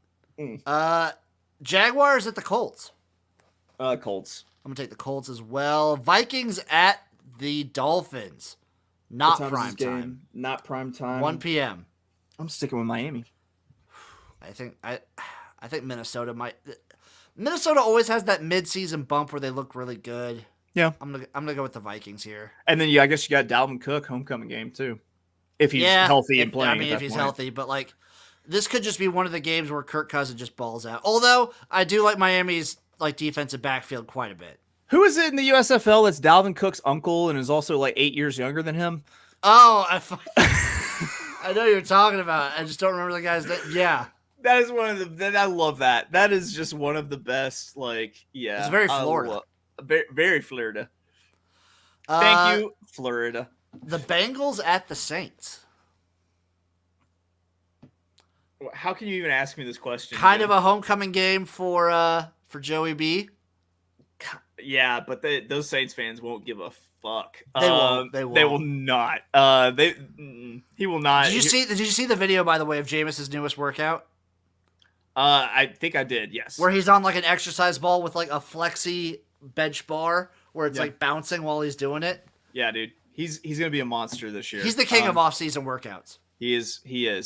Jaguars at the Colts. Colts. I'm gonna take the Colts as well. Vikings at the Dolphins. Not prime time. Not prime time. 1 p.m. I'm sticking with Miami. I think Minnesota might. Minnesota always has that mid-season bump where they look really good. Yeah, I'm gonna go with the Vikings here. And then I guess you got Dalvin Cook homecoming game too, if he's healthy and playing. I mean, if he's healthy, but like this could just be one of the games where Kirk Cousins just balls out. Although I do like Miami's like defensive backfield quite a bit. Who is it in the USFL that's Dalvin Cook's uncle and is also like 8 years younger than him? Oh, I know you're talking about. I just don't remember the guy's name. Yeah. That is one of the. I love that. That is just one of the best. Like, yeah, it's very Florida. Very Florida. Thank you, Florida. The Bengals at the Saints. How can you even ask me this question? Kind of a homecoming game for Joey B. Yeah, but those Saints fans won't give a fuck. They won't. They will not. He will not. Did you see the video, by the way, of Jameis's newest workout? I think I did. Yes. Where he's on like an exercise ball with like a flexi bench bar where it's like bouncing while he's doing it. Yeah, dude. He's gonna be a monster this year. He's the king of off-season workouts. He is.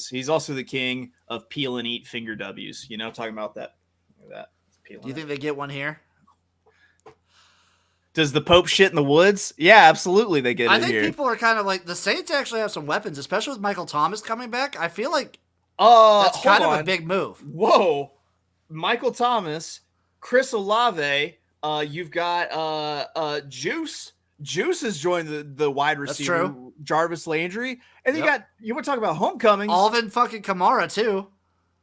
He's also the king of peel and eat finger W's. You know, talking about that. Do you think they get one here? Does the Pope shit in the woods? Yeah, absolutely. They get it here. I think people are kind of like the Saints actually have some weapons, especially with Michael Thomas coming back. I feel like that's kind of a big move. Whoa, Michael Thomas, Chris Olave. You've got Juice. Juice has joined the wide receiver. That's true. Jarvis Landry, and then you want to talk about homecomings? Alvin fucking Kamara too.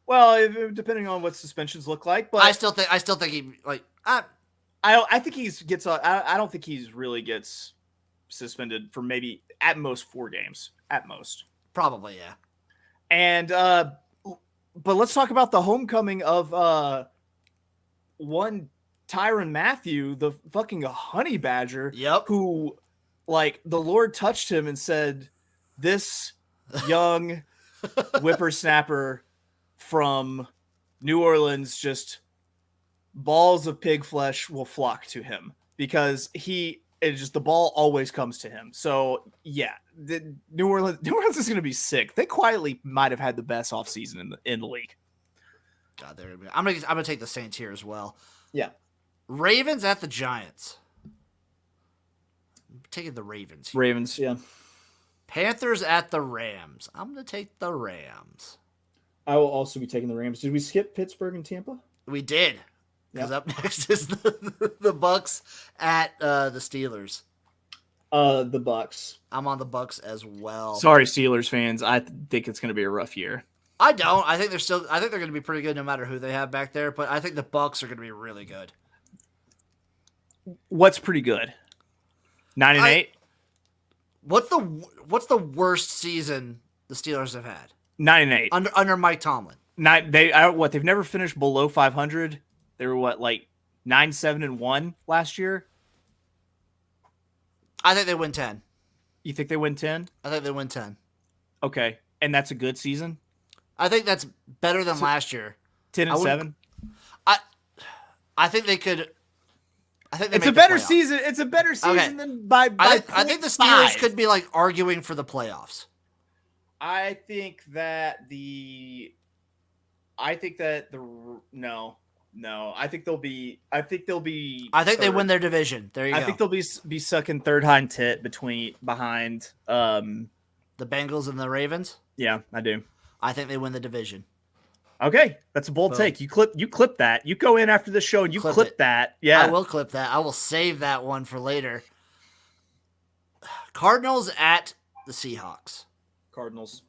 Well, depending on what suspensions look like, but I still think he like. I think he gets. I don't think he's really gets suspended for maybe at most 4 games. At most, probably, yeah. And but let's talk about the homecoming of one Tyrann Mathieu, the fucking honey badger. Yep. Who, like, the Lord touched him and said, "This young whippersnapper from New Orleans just." Balls of pig flesh will flock to him because the ball always comes to him. So yeah, the New Orleans is going to be sick. They quietly might have had the best offseason in the league. God, I'm gonna take the Saints here as well. Yeah, Ravens at the Giants. I'm taking the Ravens here. Ravens, yeah. Panthers at the Rams. I'm gonna take the Rams. I will also be taking the Rams. Did we skip Pittsburgh and Tampa? We did. Because up next is the Bucks at the Steelers. The Bucks. I'm on the Bucks as well. Sorry, Steelers fans. I think it's going to be a rough year. I don't. I think they're going to be pretty good no matter who they have back there. But I think the Bucks are going to be really good. What's pretty good? 9-8. What's the worst season the Steelers have had? 9-8 under Mike Tomlin. They've never finished below 500. They were 9-7-1 last year. I think they win 10. You think they win 10? I think they win 10. Okay, and that's a good season. I think that's better than last year. 10-7. I think they could. I think it's a better season. It's a better season than by. I think the Steelers could be like arguing for the playoffs. I think that no. No, I think they'll be. I think they win their division. There you go. I think they'll be sucking third hind tit behind. The Bengals and the Ravens. Yeah, I do. I think they win the division. Okay, that's a bold take. You clip that. You go in after the show and you clip that. Yeah, I will clip that. I will save that one for later. Cardinals at the Seahawks. Cardinals.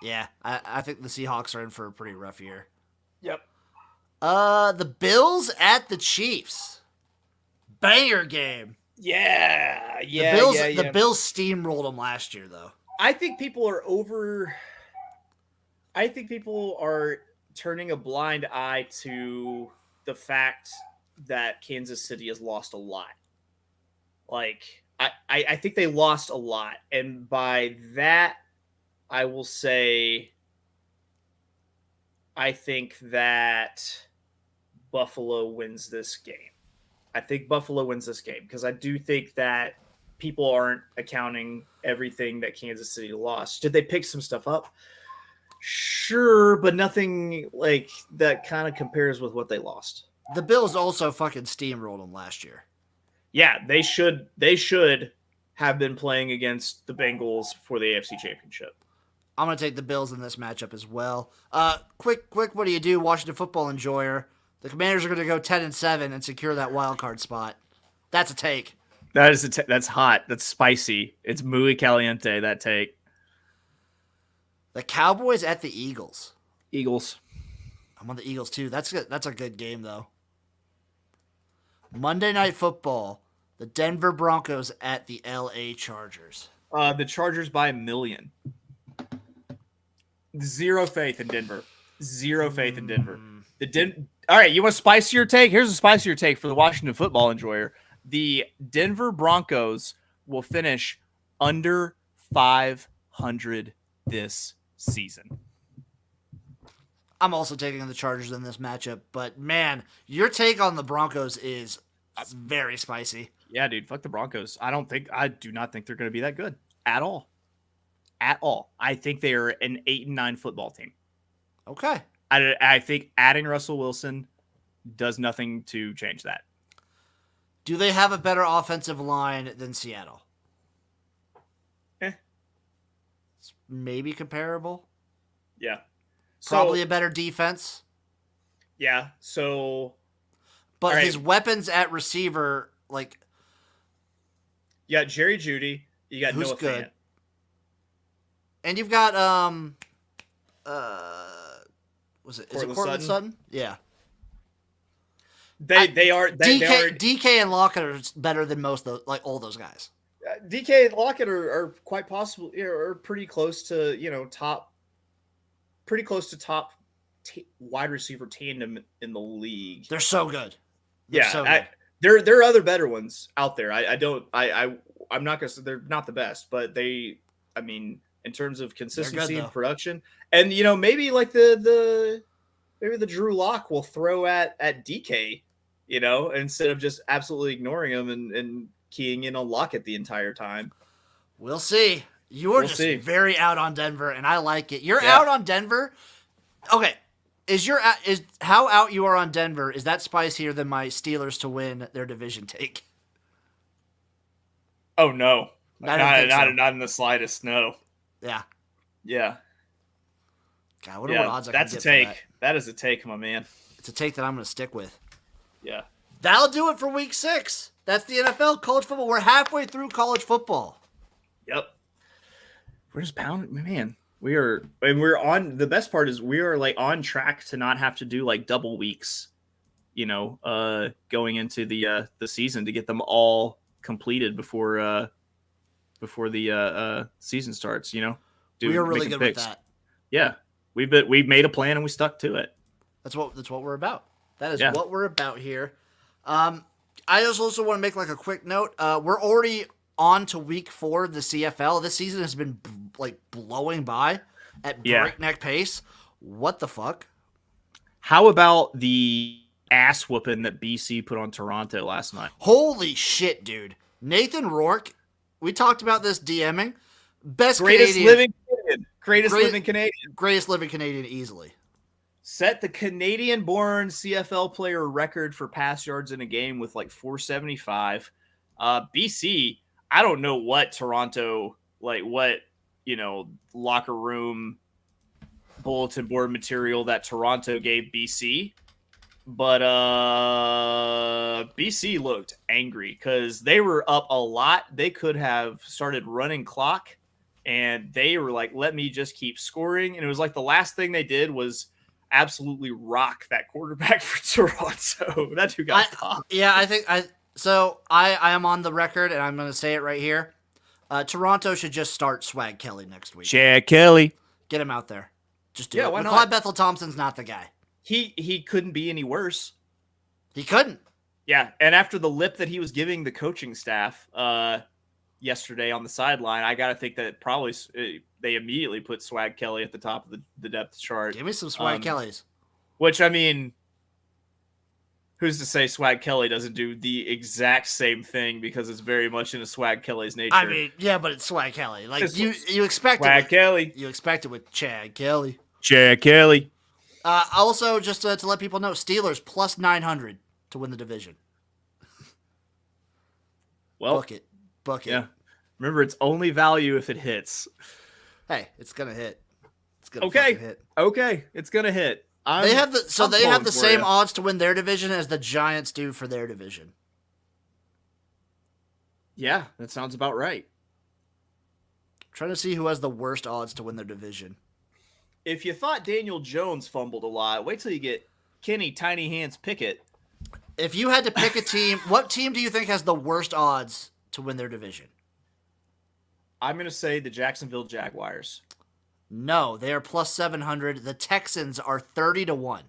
Yeah, I think the Seahawks are in for a pretty rough year. Yep. The Bills at the Chiefs. Banger game. Yeah. The Bills steamrolled them last year, though. I think people are turning a blind eye to the fact that Kansas City has lost a lot. Like, I think they lost a lot. And by that, I will say I think that Buffalo wins this game. I think Buffalo wins this game because I do think that people aren't accounting everything that Kansas City lost. Did they pick some stuff up? Sure, but nothing like that kind of compares with what they lost. The Bills also fucking steamrolled them last year. Yeah, they should have been playing against the Bengals for the AFC Championship. I'm going to take the Bills in this matchup as well. Quick, what do you do, Washington football enjoyer? The Commanders are going to go 10-7 and secure that wild card spot. That's a take. That's hot. That's spicy. It's muy caliente, that take. The Cowboys at the Eagles. Eagles. I'm on the Eagles too. That's a good game though. Monday Night Football. The Denver Broncos at the LA Chargers. The Chargers by 1 million. Zero faith in Denver. All right, you want a spicier take? Here's a spicier take for the Washington football enjoyer. The Denver Broncos will finish under 500 this season. I'm also taking the Chargers in this matchup, but man, your take on the Broncos is very spicy. Yeah, dude, fuck the Broncos. I do not think they're going to be that good at all. I think they are an 8-9 football team. Okay. I think adding Russell Wilson does nothing to change that. Do they have a better offensive line than Seattle? It's maybe comparable. Yeah. Probably a better defense. Yeah. So. But his weapons at receiver, like. You got Jerry Jeudy. You got Noah good. Fant. And you've got was it Cortland Sutton? Yeah. They are DK and Lockett are better than most of all those guys. DK and Lockett are quite possible are pretty close to top wide receiver tandem in the league. They're so good. There are other better ones out there. I'm not gonna say they're not the best, but in terms of consistency and production, and maybe like the Drew Lock will throw at DK, instead of just absolutely ignoring him and keying in on Lockett the entire time. We'll see. You're very out on Denver, and I like it. You're out on Denver. Okay, is how out you are on Denver? Is that spicier than my Steelers to win their division take? Oh no, not in the slightest. No. Yeah. Yeah. God, what odds I can that's get a take. for that? That is a take, my man. It's a take that I'm going to stick with. Yeah. That'll do it for week 6. That's the NFL, college football. We're halfway through college football. Yep. We're just pounding, man. We're on. The best part is we are like on track to not have to do like double weeks, going into the season to get them all completed before the season starts. We are really good with that. Yeah, we've made a plan and we stuck to it. That's what we're about. That is what we're about here. I also want to make like a quick note. We're already on to week 4 of the CFL. This season has been blowing by at breakneck pace. What the fuck? How about the ass whooping that BC put on Toronto last night? Holy shit, dude! Nathan Rourke. We talked about this DMing. Greatest living Canadian easily. set the Canadian-born CFL player record for pass yards in a game with like 475. BC, I don't know what Toronto, like what, locker room bulletin board material that Toronto gave BC, but BC looked angry because they were up a lot. They could have started running clock, and they were like, let me just keep scoring. And it was like the last thing they did was absolutely rock that quarterback for Toronto. That dude got popped. Yeah, I am on the record, and I'm going to say it right here. Toronto should just start Swag Kelly next week. Swag Kelly. Get him out there. Just do it. Why not? Clyde Bethel-Thompson's not the guy. He couldn't be any worse. He couldn't. Yeah, and after the lip that he was giving the coaching staff yesterday on the sideline, I got to think that probably they immediately put Swag Kelly at the top of the depth chart. Give me some Swag Kellys. Which, I mean, who's to say Swag Kelly doesn't do the exact same thing because it's very much in a Swag Kelly's nature. I mean, yeah, but it's Swag Kelly. Like, you expect Swag Kelly. You expect it with Chad Kelly. Chad Kelly. Also, just to let people know, Steelers plus 900 to win the division. Well, book it. Yeah. Remember, it's only value if it hits. Hey, it's gonna hit. It's gonna hit. Okay, it's gonna hit. They have the same odds to win their division as the Giants do for their division. Yeah, that sounds about right. I'm trying to see who has the worst odds to win their division. If you thought Daniel Jones fumbled a lot, wait till you get Kenny Tiny Hands Pickett. If you had to pick a team, what team do you think has the worst odds to win their division? I'm going to say the Jacksonville Jaguars. No, they are plus 700. The Texans are 30-1.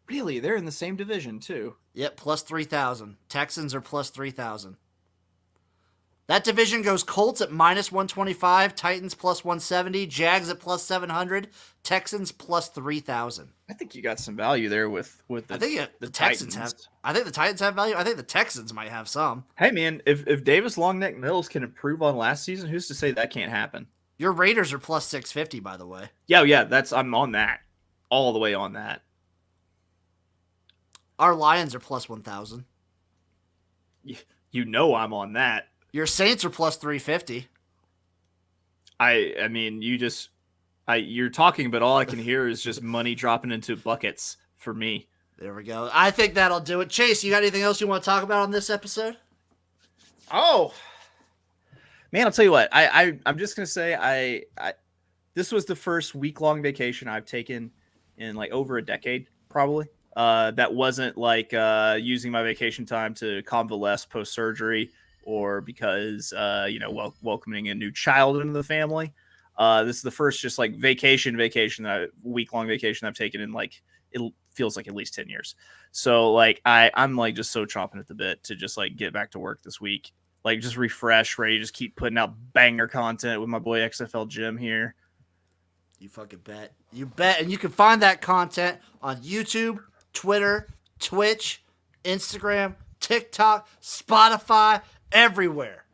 Really? They're in the same division, too. Yep, plus 3,000. Texans are plus 3,000. That division goes Colts at minus 125, Titans plus 170, Jags at plus 700, Texans plus 3,000. I think you got some value there with the I think the Texans have. I think the Titans have value. I think the Texans might have some. Hey, man, if Davis Longneck Mills can improve on last season, who's to say that can't happen? Your Raiders are plus 650, by the way. Yeah, I'm on that. All the way on that. Our Lions are plus 1,000. You know I'm on that. Your Saints are plus 350. I mean, you're talking, but all I can hear is just money dropping into buckets for me. There we go. I think that'll do it. Chase, you got anything else you want to talk about on this episode? Oh, man, I'll tell you what. I'm just gonna say I this was the first week-long vacation I've taken in like over a decade, probably. That wasn't like using my vacation time to convalesce post-surgery or because welcoming a new child into the family. This is the first just like vacation week-long vacation I've taken in like it feels like at least 10 years. So like I'm like just so chomping at the bit to just like get back to work this week. Like just refresh, ready to just keep putting out banger content with my boy XFL Jim here. You fucking bet. You bet. And you can find that content on YouTube, Twitter, Twitch, Instagram, TikTok, Spotify, everywhere.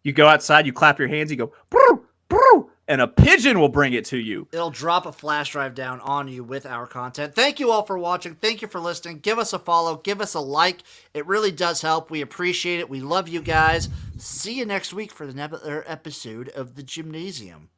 You go outside, you clap your hands, you go, brr, brr, and a pigeon will bring it to you. It'll drop a flash drive down on you with our content. Thank you all for watching. Thank you for listening. Give us a follow. Give us a like. It really does help. We appreciate it. We love you guys. See you next week for another episode of the Jimnasium.